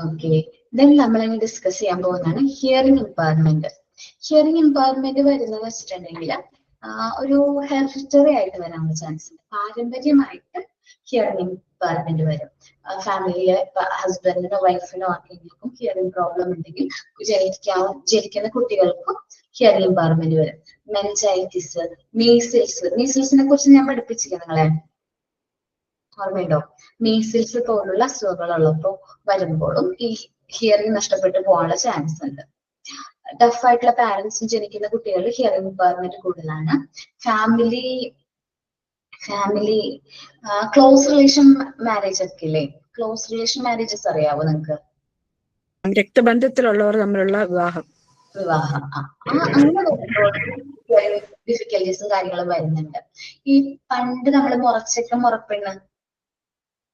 ഓക്കെ, ദെൻ നമ്മൾ ഇനി ഡിസ്കസ് ചെയ്യാൻ പോകുന്നതാണ് ഹിയറിംഗ് ഇമ്പയർമെന്റ്. ഹിയറിംഗ് ഇമ്പയർമെന്റ് വരുന്നത് വെച്ചിട്ടുണ്ടെങ്കിൽ ഒരു ഹെറിഡിറ്ററി ആയിട്ട് വരാനുള്ള ചാൻസ് ഉണ്ട്. പാരമ്പര്യമായിട്ട് ഹിയറിംഗ് ഇമ്പയർമെന്റ് വരും. ഫാമിലിയിലെ ഹസ്ബൻഡിനോ വൈഫിനോ ആർക്കെങ്കിലും ഹിയറിംഗ് പ്രോബ്ലം ഉണ്ടെങ്കിൽ ജനിക്കുന്ന കുട്ടികൾക്കും ഹിയറിംഗ് ഇമ്പയർമെന്റ് വരും. മെൻചൈറ്റിസ്, മീസിൽസിനെ കുറിച്ച് ഞാൻ പഠിപ്പിച്ചില്ല നിങ്ങളെ, ഓർമ്മയുണ്ടോ? മീസിൽസ് പോലുള്ള അസുഖങ്ങളുള്ളപ്പോ വരുമ്പോഴും ഈ ഹിയറിംഗ് നഷ്ടപ്പെട്ടു പോകാനുള്ള ചാൻസ് ഉണ്ട്. ടഫ് ആയിട്ടുള്ള പാരന്റ്സും ജനിക്കുന്ന കുട്ടികളിൽ ഹിയറിംഗ് ഇമ്പയർമെന്റ് കൂടുതലാണ്. ഫാമിലി ക്ലോസ് റിലേഷൻ മാരേജ് ഒക്കെ ഇല്ലേ? ക്ലോസ് റിലേഷൻ മാരേജസ് അറിയാവോ നിങ്ങൾക്ക്? രക്തബന്ധത്തിലുള്ളവർ തമ്മിലുള്ള വിവാഹം. വിവാഹം അങ്ങനെ വരുമ്പോൾ ഡിഫിക്കൽറ്റീസും കാര്യങ്ങളും വരുന്നുണ്ട്. ഈ പണ്ട് നമ്മൾ മുറപ്പെണ്ണ്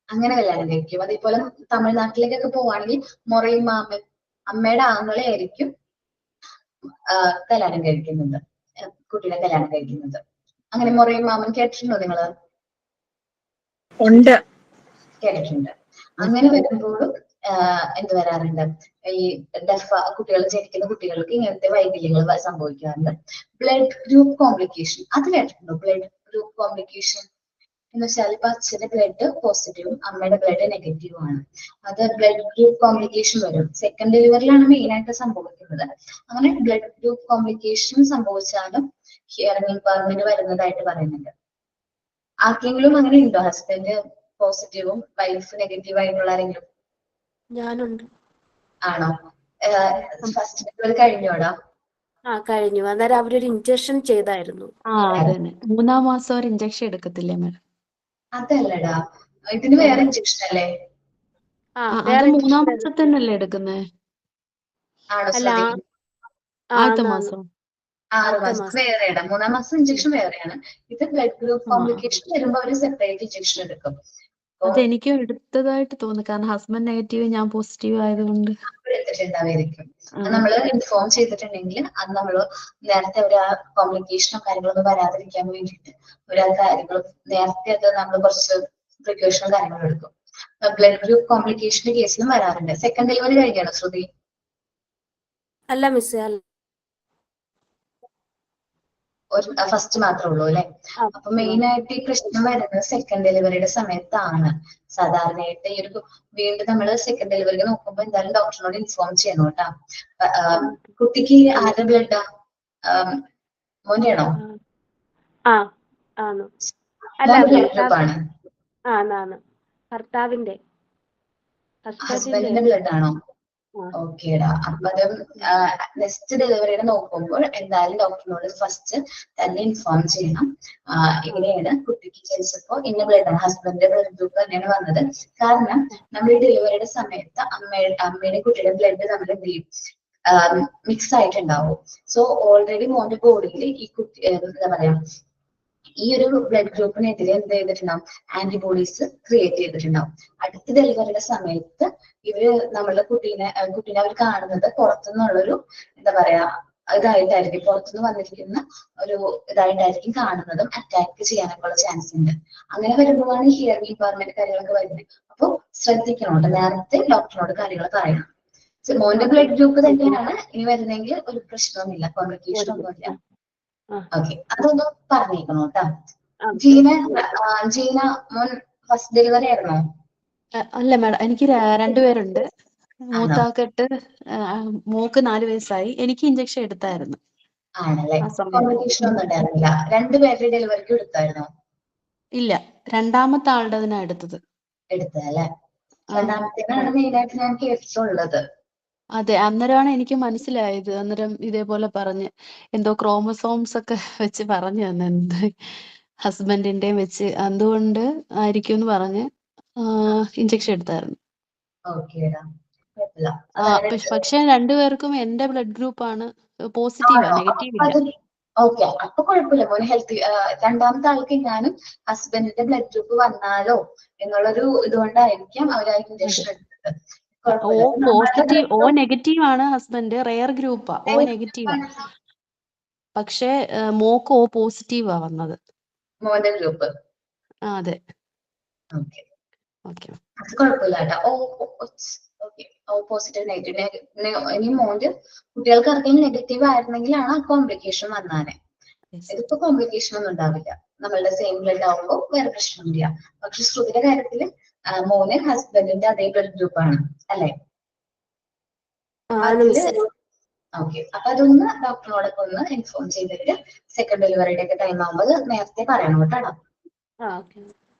അങ്ങനെ കല്യാണം കഴിക്കും. അതേപോലെ തമിഴ്നാട്ടിലേക്കൊക്കെ പോവാണെങ്കിൽ മുറയും മാമൻ അമ്മയുടെ ആങ്ങളെ ആയിരിക്കും കല്യാണം കഴിക്കുന്നത്, കുട്ടീനെ കല്യാണം കഴിക്കുന്നത്. അങ്ങനെ മുറയും മാമൻ കേട്ടിട്ടുണ്ടോ നിങ്ങള്? ഉണ്ട്. കേട്ടിട്ടുണ്ട്. അങ്ങനെ വരുമ്പോഴും എന്ത് വരാറുണ്ട്, ഈ കുട്ടികൾ ജനിക്കുന്ന കുട്ടികൾക്ക് ഇങ്ങനത്തെ വൈകല്യങ്ങൾ സംഭവിക്കാറുണ്ട്. ബ്ലഡ് ഗ്രൂപ്പ് കോംപ്ലിക്കേഷൻ അത് കേട്ടിട്ടുണ്ടോ? ബ്ലഡ് ഗ്രൂപ്പ് കോംപ്ലിക്കേഷൻ എന്ന് വെച്ചാൽ ഇപ്പൊ അച്ഛന്റെ ബ്ലഡ് പോസിറ്റീവും അമ്മയുടെ ബ്ലഡ് നെഗറ്റീവും ആണ്. അത് ബ്ലഡ് ഗ്രൂപ്പ് കോംപ്ലിക്കേഷൻ വരും. സെക്കൻഡ് ഡെലിവറിയിലാണ് മെയിൻ ആയിട്ട് സംഭവിക്കുന്നത്. അങ്ങനെ ബ്ലഡ് ഗ്രൂപ്പ് കോംപ്ലിക്കേഷൻ സംഭവിച്ചാലും ഹിയറിംഗ് ഇമ്പയർമെന്റ് വരുന്നതായിട്ട് പറയുന്നുണ്ട്. ആർക്കെങ്കിലും അങ്ങനെ ഉണ്ടോ? ഹസ്ബൻഡ് പോസിറ്റീവും വൈഫ് നെഗറ്റീവ് ആയിട്ടുള്ള ആരെങ്കിലും? ഞാനുണ്ട്. ആണോ? ഫസ്റ്റ് ഡെലിവറി കഴിഞ്ഞോടാ? കഴിഞ്ഞു. അന്നേരം അവരൊരു ഇഞ്ചക്ഷൻ ചെയ്തായിരുന്നു. അതന്നെ 3-ാം മാസം ഒരു ഇഞ്ചക്ഷൻ എടുക്കത്തില്ലേ മാഡം? അതല്ലടാ, ഇതിന് വേറെ ഇഞ്ചക്ഷൻ അല്ലേ? അത് 3-ാം മാസത്തിനല്ലേ എടുക്കുന്നേ? ആണോ? അല്ല, ആദ്യത്തെ മാസം 6 മാസം വേറെയാണ്. 3-ാം മാസം ഇഞ്ചക്ഷൻ വേറെയാണ്. ഇത് ബ്ലഡ് ഗ്രൂപ്പ് കോംപ്ലിക്കേഷൻ വരുമ്പോ അവര് സെപ്പറേറ്റ് ഇഞ്ചക്ഷൻ എടുക്കും. അതെനിക്കും എടുത്തതായിട്ട് തോന്നുന്നു, കാരണം ഹസ്ബൻഡ് നെഗറ്റീവ് ഞാൻ പോസിറ്റീവ് ആയതുകൊണ്ട്. എടുത്തിട്ടുണ്ടാവായിരിക്കും. നമ്മൾ ഇൻഫോം ചെയ്തിട്ടുണ്ടെങ്കിൽ അത് നമ്മള് നേരത്തെ ഒരു കോംപ്ലിക്കേഷനോ കാര്യങ്ങളൊന്നും വരാതിരിക്കാൻ വേണ്ടിയിട്ട് ഒരു കാര്യങ്ങളും നേരത്തെ അത് നമ്മൾ കുറച്ച് പ്രിക്കോഷനും കാര്യങ്ങളും എടുക്കും. ബ്ലഡ് ഗ്രൂപ്പ് കോംപ്ലിക്കേഷന്റെ കേസിലും വരാറുണ്ട്. സെക്കൻഡ് ഡെലിവറി കഴിഞ്ഞാണോ ശ്രുതി? അല്ല മിസ്, ഫസ്റ്റ് മാത്രമേ ഉള്ളൂ അല്ലെ? അപ്പൊ മെയിൻ ആയിട്ട് ഈ പ്രശ്നം വരുന്നത് സെക്കൻഡ് ഡെലിവറിയുടെ സമയത്താണ്. സാധാരണയായിട്ട് ഈ ഒരു വീണ്ടും നമ്മൾ സെക്കൻഡ് ഡെലിവറി നോക്കുമ്പോൾ എന്തായാലും ഡോക്ടറിനോട് ഇൻഫോം ചെയ്യണം കേട്ടാ. കുട്ടിക്ക് ആരുടെ ബ്ലഡാ? മോന്റെ ആണോ? ബ്ലഡ് ഗ്രൂപ്പ് ആണ് ഭർത്താവിന്റെ ഹസ്ബൻഡിന്റെ ബ്ലഡ് ആണോ? ഓക്കേടാ. അപ്പൊ അത് നെക്സ്റ്റ് ഡെലിവറിയുടെ നോക്കുമ്പോൾ എന്തായാലും ഡോക്ടറിനോട് ഫസ്റ്റ് തന്നെ ഇൻഫോം ചെയ്യണം. ഇങ്ങനെയാണ് കുട്ടിക്ക് ജനിച്ചപ്പോ ഇന്ന ബ്ലഡ് ആണ്, ഹസ്ബൻഡിന്റെ ബ്ലഡ് ഗ്രൂപ്പ് തന്നെയാണ് വന്നത്. കാരണം നമ്മൾ ഈ ഡെലിവറിയുടെ സമയത്ത് അമ്മയുടെ കുട്ടിയുടെ ബ്ലഡ് നമ്മൾ എന്ത് ചെയ്യും, മിക്സ് ആയിട്ടുണ്ടാവും. സോ ഓൾറെഡി മോന്റെ ബോഡിയിൽ ഈ കുട്ടി എന്താ പറയാ, ഈ ഒരു ബ്ലഡ് ഗ്രൂപ്പിനെതിരെ എന്ത് ചെയ്തിട്ടുണ്ടാവും, ആന്റിബോഡീസ് ക്രിയേറ്റ് ചെയ്തിട്ടുണ്ടാവും. അടുത്ത ഡെലിവറിയുടെ സമയത്ത് ഇവര് നമ്മളുടെ കുട്ടീനെ അവർ കാണുന്നത് പുറത്തുനിന്നുള്ളൊരു എന്താ പറയാ ഇതായിട്ടായിരിക്കും, പുറത്തുനിന്ന് വന്നിരിക്കുന്ന ഒരു ഇതായിട്ടായിരിക്കും കാണുന്നതും അറ്റാക്ക് ചെയ്യാനൊക്കെ ഉള്ള ചാൻസ് ഉണ്ട്. അങ്ങനെ വരുമ്പോഴാണ് ഹിയറിംഗ് ഇമ്പയർമെന്റ് കാര്യങ്ങളൊക്കെ വരുന്നത്. അപ്പൊ ശ്രദ്ധിക്കണം, നേരത്തെ ഡോക്ടറിനോട് കാര്യങ്ങൾ പറയണം. മോന്റെ ബ്ലഡ് ഗ്രൂപ്പ് തന്നെയാണ് ഇനി വരുന്നെങ്കിൽ ഒരു പ്രശ്നമൊന്നുമില്ല, കോംപ്ലിക്കേഷൻ ഒന്നുമില്ല. ഓക്കെ, അതൊന്ന് പറഞ്ഞേക്കണം കേട്ടോ. ജീന മോൻ ഫസ്റ്റ് ഡെലിവറി ആയിരുന്നോ? അല്ല മാഡം, എനിക്ക് 2 പേരുണ്ട്. മൂത്താക്കിട്ട് മോക്ക് 4 വയസ്സായി. എനിക്ക് ഇഞ്ചക്ഷൻ എടുത്തായിരുന്നു. ആണല്ലേ? കോംപ്ലിക്കേഷൻ ഒന്നും ഉണ്ടായിരുന്നില്ല? 2 പേരുടെ ഡെലിവറിക്ക് എടുത്തായിരുന്നോ? ഇല്ല, 2-ാമത്തെ ആളുടെ എടുത്തത്. എടുത്തല്ലേ? രണ്ടാമത്തേനാണ് മെയിനായിട്ട് ഞാൻ കേട്ടിട്ടുള്ളത്. അതെ, അന്നേരമാണ് എനിക്ക് മനസ്സിലായത്. അന്നേരം ഇതേപോലെ പറഞ്ഞ് എന്തോ ക്രോമസോംസ് ഒക്കെ വെച്ച് പറഞ്ഞു തന്നെ, എന്ത് ഹസ്ബൻഡിന്റെയും വെച്ച്, അതുകൊണ്ട് ആയിരിക്കും എന്ന് പറഞ്ഞ് ഇഞ്ചക്ഷൻ എടുത്തായിരുന്നു. പക്ഷെ 2 പേർക്കും എന്റെ ബ്ലഡ് ഗ്രൂപ്പ് ആണ് പോസിറ്റീവാ, നെഗറ്റീവ് ഇല്ല. ഓക്കെ, അപ്പൊ കുഴപ്പമില്ല മോനെ. ഹെൽത്ത് രണ്ടാമത്തെ ആൾക്ക് ഞാനും ഹസ്ബൻഡിന്റെ ബ്ലഡ് ഗ്രൂപ്പ് വന്നാലോ എന്നുള്ളൊരു ഇതുകൊണ്ടായിരിക്കാം അവർ ഇഞ്ചക്ഷൻ എടുത്തത്. ഓ നെഗറ്റീവ് ആണ് ഹസ്ബൻഡ്, റെയർ ഗ്രൂപ്പാ, ഓ നെഗറ്റീവ് ആണ്. പക്ഷെ മോക്ക് ഓ പോസിറ്റീവാ വന്നത്, മോന്റെ ഗ്രൂപ്പ്. അതെ. അത് കുഴപ്പമില്ല കേട്ടോ. Positive negative. ഇനി മോന്റെ കുട്ടികൾക്ക് ആർക്കെങ്കിലും നെഗറ്റീവ് ആയിരുന്നെങ്കിലാണ് ആ കോംപ്ലിക്കേഷൻ വന്നാനെ. ഇതിപ്പോ കോംപ്ലിക്കേഷൻ ഒന്നും ഉണ്ടാവില്ല, നമ്മളുടെ സെയിം ബ്ലഡ് ആവുമ്പോൾ വേറെ പ്രശ്നമില്ല. പക്ഷെ ശ്രുതിയുടെ കാര്യത്തില് മോന് ഹസ്ബൻഡിന്റെ അതേ ബ്ലഡ് ഗ്രൂപ്പ് ആണ് അല്ലെ? ഓക്കെ, അപ്പൊ അതൊന്ന് ഡോക്ടറിനോടൊക്കെ ഒന്ന് ഇൻഫോം ചെയ്തിട്ട് സെക്കൻഡ് ഡെലിവറിയുടെ ഒക്കെ ടൈം ആകുമ്പോൾ നേരത്തെ പറയണം കേട്ടോ.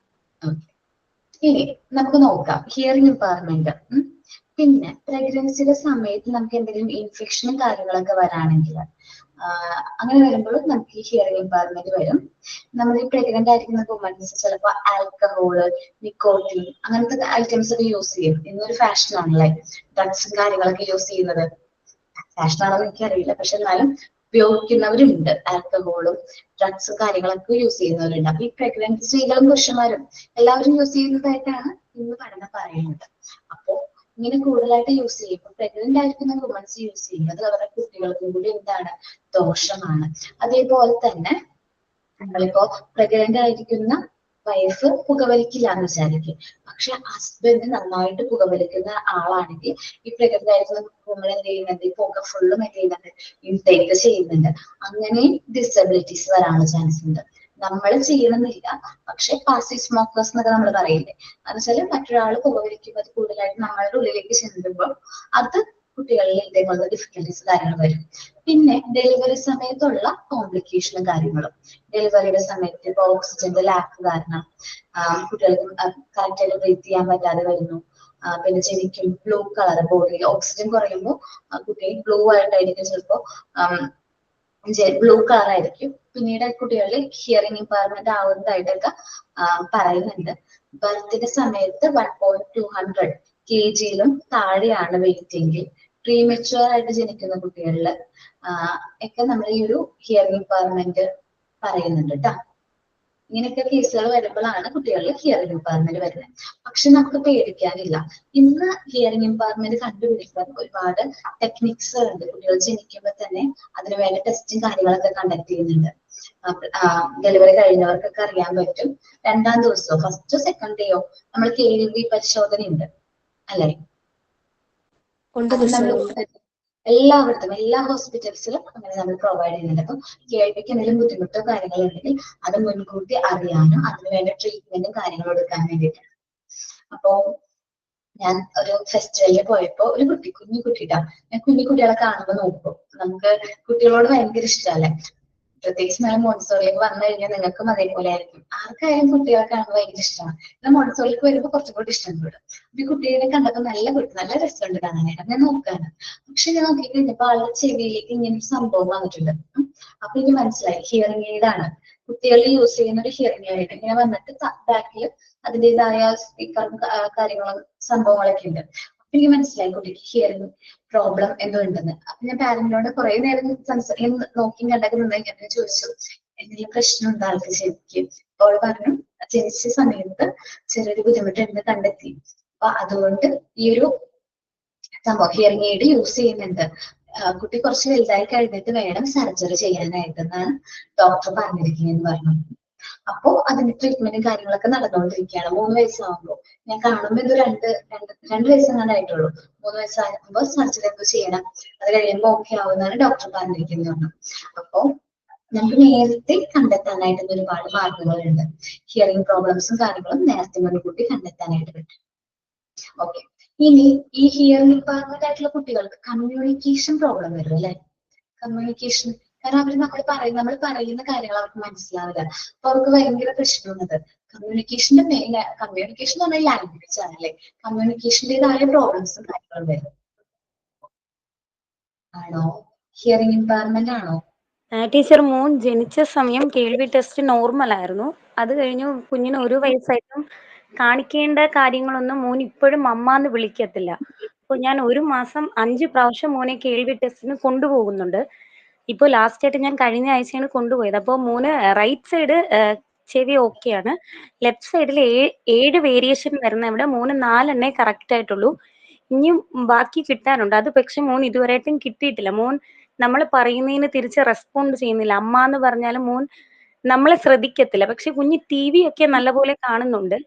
ഇനി നമുക്ക് നോക്കാം ഹിയറിംഗ് ഇമ്പയർമെന്റ്. പിന്നെ പ്രഗ്നൻസിയുടെ സമയത്ത് നമുക്ക് എന്തെങ്കിലും ഇൻഫെക്ഷനും കാര്യങ്ങളൊക്കെ വരാണെങ്കിൽ അങ്ങനെ വരുമ്പോഴും നമുക്ക് ഈ ഹിയറിംഗ് ഇമ്പയർമെന്റ് വരും. നമ്മൾ ഈ പ്രഗ്നന്റ് ആയിരിക്കുന്ന വുമൻസ് ചിലപ്പോൾ ആൽക്കഹോള്, നിക്കോട്ടിൻ അങ്ങനത്തെ ഐറ്റംസ് ഒക്കെ യൂസ് ചെയ്യും. ഇന്നൊരു ഫാഷൻ ആണല്ലേ ഡ്രഗ്സും കാര്യങ്ങളൊക്കെ യൂസ് ചെയ്യുന്നത്. പാഷൻ ആണെന്ന് എനിക്കറിയില്ല, പക്ഷെ എന്നാലും ഉപയോഗിക്കുന്നവരുണ്ട്. ആൽക്കഹോളും ഡ്രഗ്സും കാര്യങ്ങളൊക്കെ യൂസ് ചെയ്യുന്നവരുണ്ട്. അപ്പൊ ഈ പ്രഗ്നന്റ് സ്ത്രീകളും പുരുഷന്മാരും എല്ലാവരും യൂസ് ചെയ്യുന്നതായിട്ടാണ് ഇന്ന് പഠനം പറയുന്നത്. അപ്പോ ഇങ്ങനെ കൂടുതലായിട്ട് യൂസ് ചെയ്യും. പ്രഗ്നന്റ് ആയിരിക്കുന്ന വുമൻസ് യൂസ് ചെയ്യുന്നത് അവരുടെ കുട്ടികൾക്കും കൂടി എന്താണ് ദോഷമാണ്. അതേപോലെ തന്നെ നമ്മളിപ്പോ പ്രഗ്നന്റ് ആയിരിക്കുന്ന വൈഫ് പുകവലിക്കില്ല എന്ന് വിചാരിക്കും, പക്ഷെ ഹസ്ബൻഡ് നന്നായിട്ട് പുകവലിക്കുന്ന ആളാണെങ്കിൽ ഈ പ്രഗ്നന്റ് ആയിട്ടുള്ള വുമൺ എന്ത് ചെയ്യുന്നുണ്ട്, ഈ പുക ഫുള്ളും എന്ത് ചെയ്യുന്നുണ്ട്, ഇൻടേക്ക് ചെയ്യുന്നുണ്ട്. അങ്ങനെ ഡിസബിലിറ്റീസ് വരാനുള്ള ചാൻസ് ഉണ്ട്. നമ്മൾ ചെയ്യണമെന്നില്ല, പക്ഷെ പാസീവ് സ്മോക്കേഴ്സ് എന്നൊക്കെ നമ്മൾ പറയില്ലേ, എന്നുവെച്ചാൽ മറ്റൊരാൾ പുകവലിക്കുമ്പോൾ അത് കൂടുതലായിട്ട് നമ്മളുടെ ഉള്ളിലേക്ക് ചെല്ലുമ്പോൾ അത് കുട്ടികളിൽ ഇതേപോലുള്ള ഡിഫിക്കൽട്ടീസ് കാര്യങ്ങൾ വരും. പിന്നെ ഡെലിവറി സമയത്തുള്ള കോംപ്ലിക്കേഷനും കാര്യങ്ങളും. ഡെലിവറിയുടെ സമയത്ത് ഇപ്പൊ ഓക്സിജന്റെ ലാക്ക് കാരണം കുട്ടികൾക്ക് കറക്റ്റായിട്ട് ബ്രീത്ത് ചെയ്യാൻ പറ്റാതെ വരുന്നു. പിന്നെ ശരിക്കും ബ്ലൂ കളർ ബോഡിയിൽ ഓക്സിജൻ കുറയുമ്പോൾ കുട്ടി ബ്ലൂ ആയിട്ടായിരിക്കും, ചിലപ്പോ ബ്ലൂ കളർ ആയിരിക്കും. പിന്നീട് കുട്ടികളിൽ ഹിയറിംഗ് ഇമ്പയർമെന്റ് ആവുന്നതായിട്ടൊക്കെ പറയുന്നുണ്ട്. ബർത്തിന്റെ സമയത്ത് 1.200 kg താഴെയാണ് വെയിറ്റ് എങ്കിൽ പ്രീമെച്യൂർ ആയിട്ട് ജനിക്കുന്ന കുട്ടികളിൽ ഒക്കെ നമ്മൾ ഈ ഒരു ഹിയറിംഗ് ഇമ്പയർമെന്റ് പറയുന്നുണ്ട് കേട്ടോ. ഇങ്ങനെയൊക്കെ കേസുകൾ വരുമ്പോഴാണ് കുട്ടികളിൽ ഹിയറിംഗ് ഇമ്പയർമെന്റ് വരുന്നത്. പക്ഷെ നമുക്ക് പേടിക്കാനില്ല. ഇന്ന് ഹിയറിംഗ് ഇമ്പയർമെന്റ് കണ്ടുപിടിക്കാൻ ഒരുപാട് ടെക്നിക്സ് ഉണ്ട്. കുട്ടികൾ ജനിക്കുമ്പോൾ തന്നെ അതിന് വേണ്ട ടെസ്റ്റും കാര്യങ്ങളൊക്കെ കണ്ടക്ട് ചെയ്യുന്നുണ്ട്. ഡെലിവറി കഴിഞ്ഞവർക്കൊക്കെ അറിയാൻ പറ്റും. 2ാം ദിവസമോ ഫസ്റ്റോ സെക്കൻഡ് ഡേയോ നമ്മൾ കേൾവി പരിശോധന ഉണ്ട് അല്ലെ? എല്ലായിടത്തും എല്ലാ ഹോസ്പിറ്റൽസിലും അങ്ങനെ നമ്മൾ പ്രൊവൈഡ് ചെയ്യുന്നുണ്ട്. അപ്പം കേൾവിക്ക് എന്തെങ്കിലും ബുദ്ധിമുട്ടോ കാര്യങ്ങളോ ഉണ്ടെങ്കിൽ അത് മുൻകൂട്ടി അറിയാനും അതിനുവേണ്ട ട്രീറ്റ്മെന്റും കാര്യങ്ങളും എടുക്കാൻ വേണ്ടിയിട്ടാണ്. അപ്പോ ഞാൻ ഒരു ഫെസ്റ്റിവലിൽ പോയപ്പോ ഒരു കുഞ്ഞു കുട്ടിയിട്ടാ, ഞാൻ കുഞ്ഞു കുട്ടികളെ കാണുമ്പോൾ നോക്കും. നമുക്ക് കുട്ടികളോട് ഭയങ്കര ഇഷ്ടമല്ലേ, പ്രത്യേകിച്ച് ഞാൻ മോണ്ടിസോറിയിലേക്ക് വന്നു കഴിഞ്ഞാൽ നിങ്ങൾക്കും അതേപോലെ ആയിരിക്കും. ആർക്കായാലും കുട്ടികളെ കാണുമ്പോൾ ഭയങ്കര ഇഷ്ടമാണ്. എന്നാൽ മോണ്ടിസോറിയിലേക്ക് വരുമ്പോൾ കുറച്ചും കൂടി ഇഷ്ടം കൂടും. ഈ കുട്ടികളെ കണ്ടപ്പോൾ നല്ല രസമുണ്ട് കാണാനായിട്ട്. ഞാൻ നോക്കാണ്. പക്ഷെ ഞാൻ നോക്കി കഴിഞ്ഞപ്പോ ആളുടെ ചെവിയിലേക്ക് ഇങ്ങനെ ഒരു സംഭവം വന്നിട്ടുണ്ട്. അപ്പൊ എനിക്ക് മനസ്സിലായി ഹിയറിംഗ് എയ്ഡ് ആണ്. കുട്ടികൾ യൂസ് ചെയ്യുന്ന ഒരു ഹിയറിംഗ് എയ്ഡ് ഇങ്ങനെ വന്നിട്ട് ബാക്കിൽ അതിൻ്റെതായ സ്പീക്കറും കാര്യങ്ങളും സംഭവങ്ങളൊക്കെ ഉണ്ട്. അപ്പൊ എനിക്ക് മനസ്സിലായി കുട്ടിക്ക് ഹിയറിംഗ് പ്രോബ്ലം എന്തോ ഉണ്ടെന്ന്. അപ്പൊ ഞാൻ പാരന്റിനോട് കുറെ നേരം നോക്കി കണ്ടൊക്കെ ഞാൻ ചോദിച്ചു, എന്തെങ്കിലും പ്രശ്നം ആൾക്ക് ശരിക്കും? അപ്പോൾ പറഞ്ഞു ജനിച്ച സമയത്ത് ചെറിയൊരു ബുദ്ധിമുട്ടുണ്ട് കണ്ടെത്തി. അപ്പൊ അതുകൊണ്ട് ഈ ഒരു സംഭവം ഹിയറിംഗ് എയ്ഡ് യൂസ് ചെയ്യുന്നുണ്ട്. കുട്ടി കുറച്ച് വലുതായി കഴിഞ്ഞിട്ട് വേണം സർജറി ചെയ്യാനായിട്ടെന്നാണ് ഡോക്ടർ പറഞ്ഞിരിക്കുന്നതെന്ന് പറഞ്ഞു. അപ്പോ അതിന്റെ ട്രീറ്റ്മെന്റും കാര്യങ്ങളൊക്കെ നടന്നുകൊണ്ടിരിക്കുകയാണ്. 3 വയസ്സാകുമ്പോൾ ഞാൻ കാണുമ്പോൾ ഇത് രണ്ട് വയസ്സെങ്ങാനായിട്ടുള്ളൂ. 3 വയസ്സാകുമ്പോൾ സർജറി എന്തോ ചെയ്യണം, അത് കഴിയുമ്പോൾ ഓക്കെ ആവുമെന്നാണ് ഡോക്ടർ പറഞ്ഞിരിക്കുന്നത്. അപ്പോ നമുക്ക് നേരത്തെ കണ്ടെത്താനായിട്ട് ഒരുപാട് മാർഗങ്ങളുണ്ട്. ഹിയറിംഗ് പ്രോബ്ലംസും കാര്യങ്ങളും നേരത്തെ മുൻകൂട്ടി കണ്ടെത്താനായിട്ട് പറ്റും. ഓക്കെ, ഇനി ഈ ഹിയറിംഗ് ഇമ്പയർമെന്റ് ആയിട്ടുള്ള കുട്ടികൾക്ക് കമ്മ്യൂണിക്കേഷൻ പ്രോബ്ലം വരും അല്ലെ? കമ്മ്യൂണിക്കേഷൻ, കാരണം നമ്മൾ പറയുന്ന കാര്യങ്ങൾ അവർക്ക് മനസ്സിലാവില്ല. അപ്പൊ അവർക്ക് ഭയങ്കര പ്രശ്നമുള്ളത് കമ്മ്യൂണിക്കേഷന്റെ കമ്മ്യൂണിക്കേഷൻ എന്ന് പറഞ്ഞാൽ ലാംഗ്വേജ് ആണല്ലേ. കമ്മ്യൂണിക്കേഷൻ്റെതായ പ്രോബ്ലംസും കാര്യങ്ങളും വരും. ആണോ? ഹിയറിംഗ് ഇമ്പയർമെന്റ് ആണോ? ടീച്ചർ, മോൻ ജനിച്ച സമയം കേൾവി ടെസ്റ്റ് നോർമൽ ആയിരുന്നു. അത് കഴിഞ്ഞു കുഞ്ഞിന് 1 വയസ്സായിട്ടും കാണിക്കേണ്ട കാര്യങ്ങളൊന്നും മോൻ ഇപ്പോഴും അമ്മ എന്ന് വിളിക്കത്തില്ല. അപ്പോൾ ഞാൻ 1 മാസം 5 പ്രാവശ്യം മോനെ കേൾവി ടെസ്റ്റിന് കൊണ്ടുപോകുന്നുണ്ട്. ഇപ്പോൾ ലാസ്റ്റ് ആയിട്ട് ഞാൻ കഴിഞ്ഞ ആഴ്ചയാണ് കൊണ്ടുപോയത്. അപ്പോൾ മോന് റൈറ്റ് സൈഡ് ചെവി ഓക്കെയാണ്. ലെഫ്റ്റ് സൈഡിൽ 7 വേരിയേഷൻ വരുന്ന ഇവിടെ മോന് 4 എണ്ണേ കറക്റ്റ് ആയിട്ടുള്ളൂ. ഇനിയും ബാക്കി കിട്ടാനുണ്ട്. അത് പക്ഷെ മോൻ ഇതുവരെയായിട്ടും കിട്ടിയിട്ടില്ല. മോൻ നമ്മൾ പറയുന്നതിന് തിരിച്ച് റെസ്പോണ്ട് ചെയ്യുന്നില്ല. അമ്മ എന്ന് പറഞ്ഞാലും മോൻ നമ്മളെ ശ്രദ്ധിക്കത്തില്ല. പക്ഷെ കുഞ്ഞ് TV ഒക്കെ നല്ലപോലെ കാണുന്നുണ്ട്.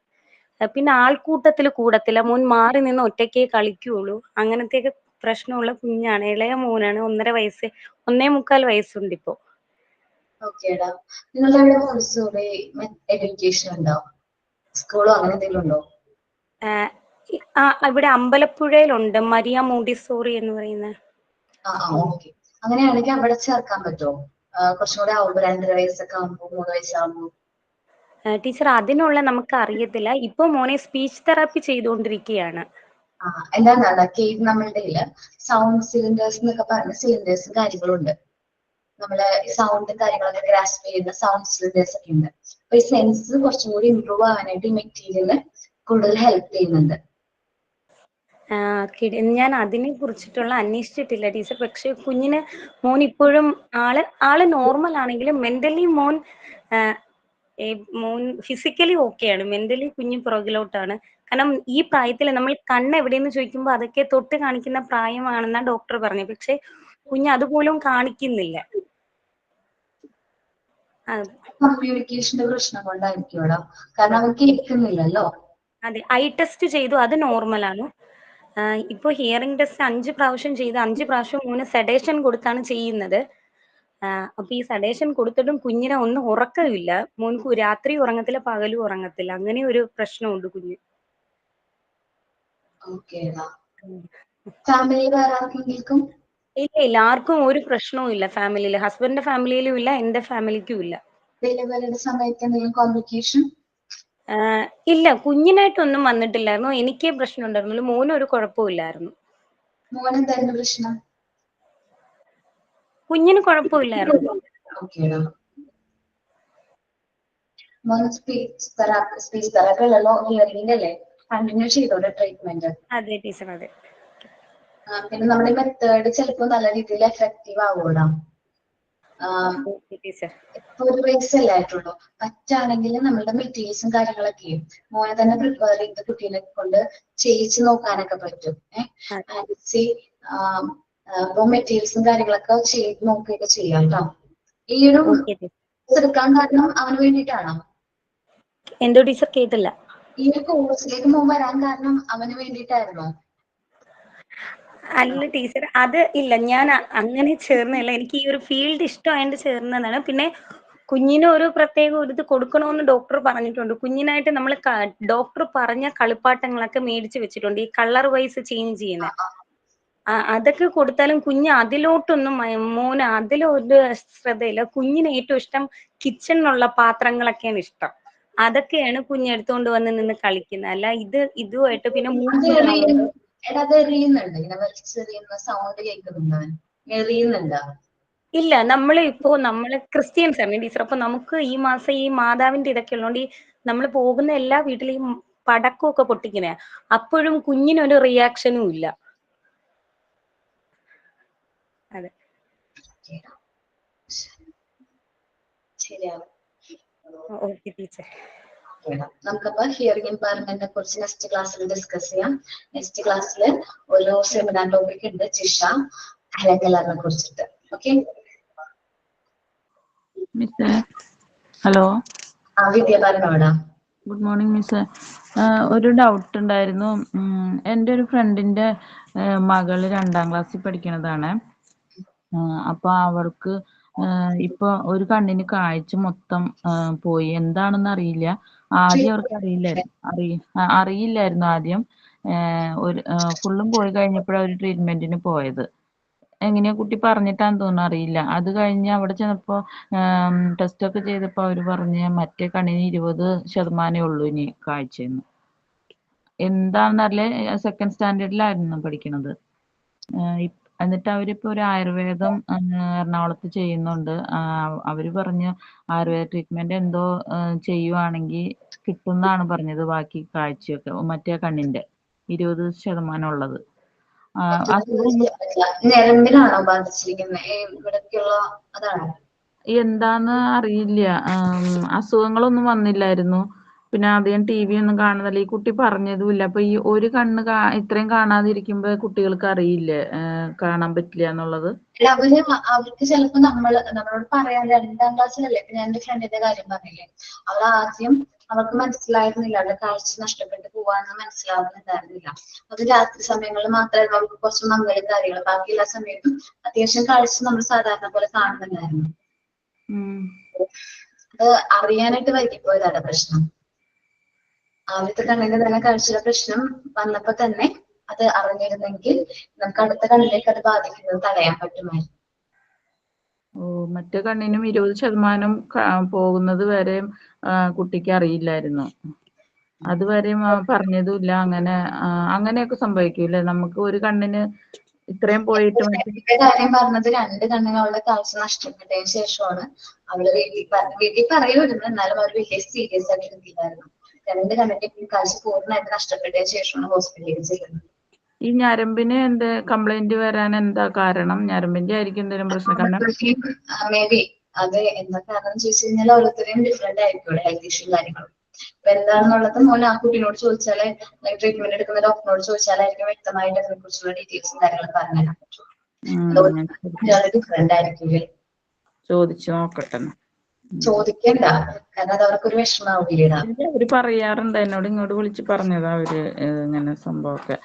പിന്നെ ആൾക്കൂട്ടത്തിൽ കൂടത്തില്ല. മോൻ മാറി നിന്ന് ഒറ്റയ്ക്കേ കളിക്കുകയുള്ളൂ. അങ്ങനത്തെയൊക്കെ പ്രശ്നമുള്ള കുഞ്ഞാണ്. ഇളയ മോനാണ്. 1.5 വയസ്സ് 1.25 വയസ്സുണ്ട് ഇപ്പോ. ഓക്കേടാ, നിങ്ങളുടെ അവിടെ മോണ്ടിസോറി എഡ്യൂക്കേഷൻ ഉണ്ടോ? സ്കൂളോ അങ്ങനെ എന്തെങ്കിലും ഉണ്ടോ? ഇവിടെ അമ്പലപ്പുഴയിലുണ്ട് മരിയ മോണ്ടിസോറി എന്ന് പറയുന്നത്. ഓക്കെ, അങ്ങനെയാണെങ്കിൽ അവിടെ ചേർക്കാൻ പറ്റുമോ? കുറച്ചും കൂടെ ആവുമ്പോ 2.5 വയസ്സൊക്കെ ആവുമ്പോ 3 വയസ്സാകുമ്പോ? ടീച്ചർ, അതിനുള്ള നമുക്ക് അറിയത്തില്ല. ഇപ്പൊ മോനെ സ്പീച്ച് തെറാപ്പി ചെയ്തുകൊണ്ടിരിക്കുകയാണ്. എന്താണെന്നല്ല, നമ്മളുടെ സൗണ്ട് സിലിണ്ടേഴ്സ് എന്നൊക്കെ പറഞ്ഞ സിലിണ്ടേഴ്സും കാര്യങ്ങളും ഉണ്ട്. നമ്മള് സൗണ്ടും കാര്യങ്ങളൊക്കെ ഗ്രാസ്പ് ചെയ്യുന്ന സൗണ്ട് സിലിണ്ടേഴ്സ് ഒക്കെ ഉണ്ട്. അപ്പൊ ഈ സെൻസ് കുറച്ചും കൂടി ഇമ്പ്രൂവ് ആവാനായിട്ട് ഈ മെറ്റീരിയൽ കൂടുതൽ ഹെൽപ്പ് ചെയ്യുന്നുണ്ട്. ഞാൻ അതിനെ കുറിച്ചിട്ടുള്ള അന്വേഷിച്ചിട്ടില്ല ടീച്ചർ. പക്ഷെ മോൻ ഇപ്പോഴും ആള് നോർമൽ ആണെങ്കിലും മെന്റലി മോൻ ഫിസിക്കലി ഓക്കെയാണ്, മെന്റലി കുഞ്ഞ് പുറകിലോട്ടാണ്. കാരണം ഈ പ്രായത്തിൽ നമ്മൾ കണ്ണ് എവിടെയെന്ന് ചോദിക്കുമ്പോൾ അതൊക്കെ തൊട്ട് കാണിക്കുന്ന പ്രായമാണെന്നാണ് ഡോക്ടർ പറഞ്ഞത്. പക്ഷെ കുഞ്ഞ് അതുപോലും കാണിക്കുന്നില്ല. കമ്മ്യൂണിക്കേഷന്റെ പ്രശ്നം കൊണ്ടായിരിക്കുമല്ലോ, കാരണം അവൻ കേൾക്കുന്നില്ലല്ലോ. അതെ, ഐ ടെസ്റ്റ് ചെയ്തു, അത് നോർമലാണ്. ഇപ്പൊ ഹിയറിംഗ് ടെസ്റ്റ് 5 പ്രാവശ്യം ചെയ്ത് 5 പ്രാവശ്യം മോന് സെഡേഷൻ കൊടുത്താണ് ചെയ്യുന്നത്. അപ്പൊ ഈ സെഡേഷൻ കൊടുത്തിട്ടും കുഞ്ഞിനെ ഒന്നും ഉറക്കമില്ല. മോൻക്ക് രാത്രി ഉറങ്ങത്തില്ല, പകലും ഉറങ്ങത്തില്ല. അങ്ങനെ ഒരു പ്രശ്നമുണ്ട് കുഞ്ഞ്. ഫാമിലി വേറെ ആർക്കെങ്കിലും? ഇല്ല, ആർക്കും ഒരു പ്രശ്നവും ഇല്ല ഫാമിലിയിൽ. ഹസ്ബൻഡിന്റെ ഫാമിലിയിലും ഇല്ല, എന്റെ ഫാമിലിക്കും ഇല്ല. ഡെലിവറിയുടെ സമയത്ത് എന്തെങ്കിലും കോംപ്ലിക്കേഷൻ? ഇല്ല, കുഞ്ഞിനായിട്ടൊന്നും വന്നിട്ടില്ലായിരുന്നു. എനിക്കേ പ്രശ്നം ഉണ്ടായിരുന്നുള്ളൂ, മോനും ഒരു കുഴപ്പമില്ലായിരുന്നു. മോൻ എന്തായിരുന്നു പ്രശ്നം? കുഞ്ഞിന് കുഴപ്പമില്ലായിരുന്നു. മോൻ സ്പീച്ച് തെറാപ്പി അല്ലല്ലോ, ഹിയറിംഗ് അല്ലേ? കണ്ടിന്യൂ ചെയ്തോടെ ട്രീറ്റ്മെന്റ്? അതെ ടീച്ചർ, അതെ. പിന്നെ നമ്മുടെ മെത്തേഡ് ചിലപ്പോ നല്ല രീതിയിൽ എഫക്റ്റീവ് ആവൂടാ. ഇപ്പൊ ഒരു വയസ്സല്ലേ ആയിട്ടുള്ളൂ. പറ്റാണെങ്കിൽ നമ്മളുടെ മെറ്റീരിയൽസും കാര്യങ്ങളൊക്കെ മോനെ തന്നെ പ്രിപ്പയർ ചെയ്ത് കുട്ടീനെ കൊണ്ട് ചെയ്യിച്ച് നോക്കാനൊക്കെ പറ്റും. ഇപ്പൊ മെറ്റീരിയൽസും കാര്യങ്ങളൊക്കെ ചെയ്ത് നോക്കുകയൊക്കെ ചെയ്യാം കേട്ടോ. ഈ ഒരു എടുക്കാൻ കാരണം അവന് വേണ്ടിയിട്ടാണോ? എന്തോ ടീച്ചർ കേട്ടില്ല. ഈ ഒരു കോഴ്സിലേക്ക് മോൻ വരാൻ കാരണം അവന് വേണ്ടിയിട്ടായിരുന്നോ? അല്ല ടീച്ചർ, അത് ഇല്ല, ഞാൻ അങ്ങനെ ചേർന്നല്ല. എനിക്ക് ഈ ഒരു ഫീൽഡ് ഇഷ്ടമായിട്ട് ചേർന്നതാണ്. പിന്നെ കുഞ്ഞിന് ഒരു പ്രത്യേക ഒരു ഇത് കൊടുക്കണമെന്ന് ഡോക്ടർ പറഞ്ഞിട്ടുണ്ട്. കുഞ്ഞിനായിട്ട് നമ്മൾ ഡോക്ടർ പറഞ്ഞ കളിപ്പാട്ടങ്ങളൊക്കെ മേടിച്ച് വെച്ചിട്ടുണ്ട്, ഈ കളർ വൈസ് ചേഞ്ച് ചെയ്യുന്ന. അതൊക്കെ കൊടുത്താലും കുഞ്ഞ് അതിലോട്ടൊന്നും മോന് അതിലൊരു ശ്രദ്ധയില്ല. കുഞ്ഞിന് ഏറ്റവും ഇഷ്ടം കിച്ചണിലുള്ള പാത്രങ്ങളൊക്കെയാണ് ഇഷ്ടം. അതൊക്കെയാണ് കുഞ്ഞ് എടുത്തുകൊണ്ട് വന്ന് നിന്ന് കളിക്കുന്നത്. അല്ല ഇതുമായിട്ട് പിന്നെ സൗണ്ട് കേൾക്കുന്നുണ്ടോ? ഇല്ല, നമ്മള് ക്രിസ്ത്യൻസ് ആണ് ടീച്ചർ. അപ്പൊ നമുക്ക് ഈ മാസം ഈ മാതാവിന്റെ ഇതൊക്കെ ഉള്ളതുകൊണ്ട് നമ്മൾ പോകുന്ന എല്ലാ വീട്ടിലെയും പടക്കമൊക്കെ പൊട്ടിക്കുന്നേ. അപ്പോഴും കുഞ്ഞിനൊരു റിയാക്ഷനും ഇല്ല. അതെ, ഓക്കെ ടീച്ചർ. നമുക്കപ്പോ ഹിയറിംഗ് ഇമ്പയർമെന്റിനെ കുറിച്ച് നെക്സ്റ്റ് ക്ലാസ്സിൽ ഡിസ്കസ് ചെയ്യാം. നെക്സ്റ്റ് ക്ലാസ്സിൽ ഒരു സെമിനാർ ടോപ്പിക് ഉണ്ട്, ജിഷ അലങ്കലറിനെ കുറിച്ചിട്ട്. ഓക്കെ, ഹലോ, വിദ്യ പറഞ്ഞോടാ. Good morning miss. ഒരു ഡൗട്ട് ഉണ്ടായിരുന്നു. എൻ്റെ ഒരു ഫ്രണ്ടിന്റെ മകള് 2ാം ക്ലാസ്സിൽ പഠിക്കണതാണ്. അപ്പൊ അവൾക്ക് ഇപ്പൊ ഒരു കണ്ണിന് കാഴ്ച മൊത്തം പോയി. എന്താണെന്ന് അറിയില്ല. ആദ്യം അവർക്ക് അറിയില്ലായിരുന്നു ആദ്യം. ഫുള്ളും പോയി കഴിഞ്ഞപ്പോഴാണ് ഒരു ട്രീറ്റ്മെന്റിന് പോയത്. എങ്ങനെയാ കുട്ടി പറഞ്ഞിട്ടാന്ന് തോന്നുന്നു, അറിയില്ല. അത് കഴിഞ്ഞ് അവിടെ ചെന്നപ്പോ ടെസ്റ്റ് ഒക്കെ ചെയ്തപ്പോ അവര് പറഞ്ഞ് മറ്റേ കണ്ണിന് 20% ഉള്ളൂ ഇനി കാഴ്ചയെന്ന്. എന്താണെന്നറിയില്ല. 2nd സ്റ്റാൻഡേർഡിലായിരുന്നു പഠിക്കണത്. എന്നിട്ട് അവരിപ്പോ ഒരു ആയുർവേദം എറണാകുളത്ത് ചെയ്യുന്നുണ്ട്. അവര് പറഞ്ഞ് ആയുർവേദ ട്രീറ്റ്മെന്റ് എന്തോ ചെയ്യുവാണെങ്കിൽ കിട്ടുന്നാണ് പറഞ്ഞത്. ബാക്കി കാഴ്ചയൊക്കെ മറ്റേ കണ്ണിന്റെ 20% ഉള്ളത്. ഞരമ്പിനാണോ ബാധിച്ചിരിക്കുന്നത്? ഇവിടേക്കുള്ള അതാണോ? എന്താന്ന് അറിയില്ല. അസുഖങ്ങളൊന്നും വന്നില്ലായിരുന്നു. പിന്നെ അധികം TV ഒന്നും കാണുന്നില്ല. ഈ കുട്ടി പറഞ്ഞതുമില്ല. അപ്പൊ ഈ ഒരു കണ്ണ് ഇത്രയും കാണാതിരിക്കുമ്പോ കുട്ടികൾക്ക് അറിയില്ലേ കാണാൻ പറ്റില്ല എന്നുള്ളത്? അവർക്ക് ചിലപ്പോ നമ്മളോട് പറയാൻ 2ാം ക്ലാസ്സിലല്ലേ. ഇപ്പൊ ഞാൻ എന്റെ ഫ്രണ്ടിന്റെ കാര്യം പറഞ്ഞില്ലേ, അവർക്ക് മനസ്സിലായിരുന്നില്ല, അവരുടെ കാഴ്ച നഷ്ടപ്പെട്ടു പോവാന്ന് മനസ്സിലാവുന്നുണ്ടായിരുന്നില്ല. അത് രാത്രി സമയങ്ങളിൽ മാത്രമേ അവർക്ക് കുറച്ച് മംഗളും കാര്യങ്ങളും, ബാക്കി എല്ലാ സമയത്തും അത്യാവശ്യം കാഴ്ച നമ്മൾ സാധാരണ പോലെ കാണുന്നുണ്ടായിരുന്നു. അത് അറിയാനായിട്ട് വൈകിപ്പോയതാണ് പ്രശ്നം. ആദ്യത്തെ കണ്ണിന്റെ തന്നെ കാഴ്ചയുടെ പ്രശ്നം വന്നപ്പോ തന്നെ അത് അറിഞ്ഞിരുന്നെങ്കിൽ നമുക്ക് അടുത്ത കണ്ണിലേക്ക് അത് ബാധിക്കുന്നത് തടയാൻ പറ്റുമായിരുന്നു. മറ്റേ കണ്ണിനും 20% പോകുന്നത് വരെ കുട്ടിക്ക് അറിയില്ലായിരുന്നു. അതുവരെയും പറഞ്ഞതുമില്ല. അങ്ങനെയൊക്കെ സംഭവിക്കൂല്ലേ? നമുക്ക് ഒരു കണ്ണിന് ഇത്രയും പോയിട്ട് കാര്യം പറഞ്ഞത് 2 കണ്ണുകളുടെ കാഴ്ച നഷ്ടപ്പെട്ടതിന് ശേഷമാണ് അവള് വീട്ടിൽ പറയുമായിരുന്നു. എന്നാലും അവർ വലിയ സീരിയസ് ആയിട്ട് എടുത്തില്ലായിരുന്നു. 2 കണ്ണിന്റെ കാഴ്ച പൂർണ്ണമായിട്ട് നഷ്ടപ്പെട്ടതിന് ശേഷമാണ് ഹോസ്പിറ്റലിൽ ചെല്ലുന്നത്. ഈ ഞരമ്പിന് എന്ത് കംപ്ലൈന്റ് വരാൻ എന്താ കാരണം? ഞരമ്പിന്റെ ആയിരിക്കും എന്തെങ്കിലും പ്രശ്നം? കാരണം മേ ബി അത് എന്താ കാരണം ചോദിച്ചു കഴിഞ്ഞാൽ ഓരോരുത്തരെയും ഡിഫറെന്റ് ആയിരിക്കും ഹെൽത്ത് ഇഷ്യൂ കാര്യങ്ങളും. അപ്പൊ എന്താണെന്നുള്ളത് മോൻ ആ കുട്ടീനോട് ചോദിച്ചാല്, ട്രീറ്റ്മെന്റ് എടുക്കുന്ന ഡോക്ടറിനോട് ചോദിച്ചാലായിരിക്കും വ്യക്തമായിട്ട് അതിനെ കുറിച്ചുള്ള ഡീറ്റെയിൽസും കാര്യങ്ങളും പറഞ്ഞുതരാൻ പറ്റും. അതുകൊണ്ട് ഡിഫറെന്റ് ആയിരിക്കും. ചോദിച്ചു നോക്കട്ടെ. ചോദിക്കണ്ട, കാരണം അത് അവർക്കൊരു വിഷമാവില്ല. അവര് പറയാറുണ്ട്, എന്നോട് ഇങ്ങോട്ട് വിളിച്ച് പറഞ്ഞതാ അവര് ഇങ്ങനെ സംഭവമൊക്കെ.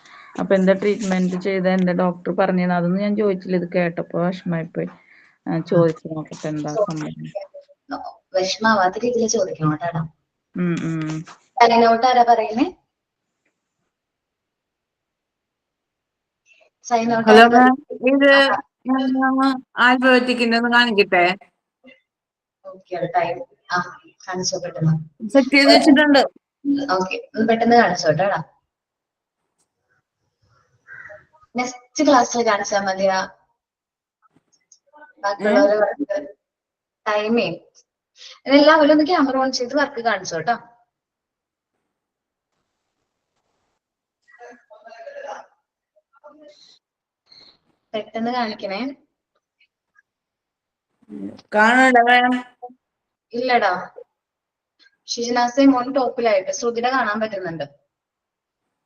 അപ്പൊ എന്താ ട്രീറ്റ്മെന്റ് ചെയ്ത, എന്താ ഡോക്ടർ പറഞ്ഞത്, അതൊന്നും ഞാൻ ചോദിച്ചില്ല. ഇത് കേട്ടപ്പോ വിഷമായിപ്പോയി. ചോദിച്ചു നോക്കട്ടെ എന്താ സംഭവം. വിഷമാവാത്ത രീതിയിൽ ചോദിക്കണം കേട്ടാ. ഉം. സൈനൗട്ട് ആരാ പറയുന്നേ? സൈനൗട്ട് ഹലോ ആരാ മാം, പറയുന്നത്? ഇത് ആൽഫബറ്റിക്കിന്റെ ഒന്ന് കാണിക്കട്ടെ? ഓക്കെ, ടൈം കാണിച്ചോ പെട്ടെന്ന്. സെറ്റ് ചെയ്ത് വെച്ചിട്ടുണ്ട്. ഓക്കെ, പെട്ടെന്ന് കാണിച്ചോട്ടാ. നെക്സ്റ്റ് ക്ലാസ്സിൽ കാണിച്ചാൽ മതിയാ. ബാക്കിയുള്ളവരെ വർക്ക് ടൈമേ എല്ലാവരും ഒന്ന് ക്യാമറ ഓൺ ചെയ്ത് വർക്ക് കാണിച്ചോട്ടോ. പെട്ടെന്ന് കാണിക്കണേ. കാണണ്ട മാം? ഇല്ലടാ, ഷിജനാസെ മോൻ ടോപ്പിലായിട്ട്. ശ്രുതിര കാണാൻ പറ്റുന്നുണ്ട്.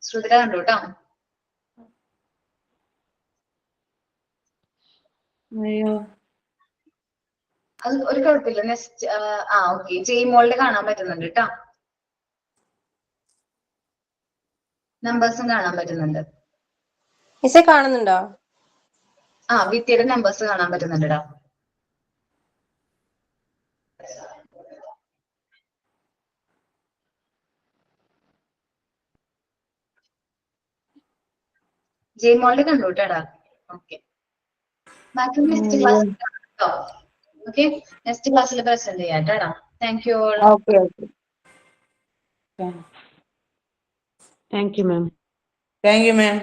ശ്രുതിര കണ്ടു കേട്ടോ. അയ്യോ, അത് ഒരു കുഴപ്പമില്ല. നെക്സ്റ്റ് ഓക്കെ, ജെയ്മോളിൽ കാണാൻ പറ്റുന്നുണ്ട് കേട്ടോ. നമ്പേഴ്സും കാണാൻ പറ്റുന്നുണ്ട്. മിസ്സേ കാണുന്നുണ്ടോ? വിദ്യയുടെ നമ്പേഴ്സ് കാണാൻ പറ്റുന്നുണ്ടോ? ജെയ്മോളിൽ കണ്ടു കേട്ടാ. ഓക്കെ, ബാക്കി നെക്സ്റ്റ് ക്ലാസ് കേട്ടോ. ഓക്കെ, നെക്സ്റ്റ് ക്ലാസ്സിൽ പ്രസന്റ് ചെയ്യാം കേട്ടാ. Thank you all. Okay. Thank you ma'am. Thank you ma'am.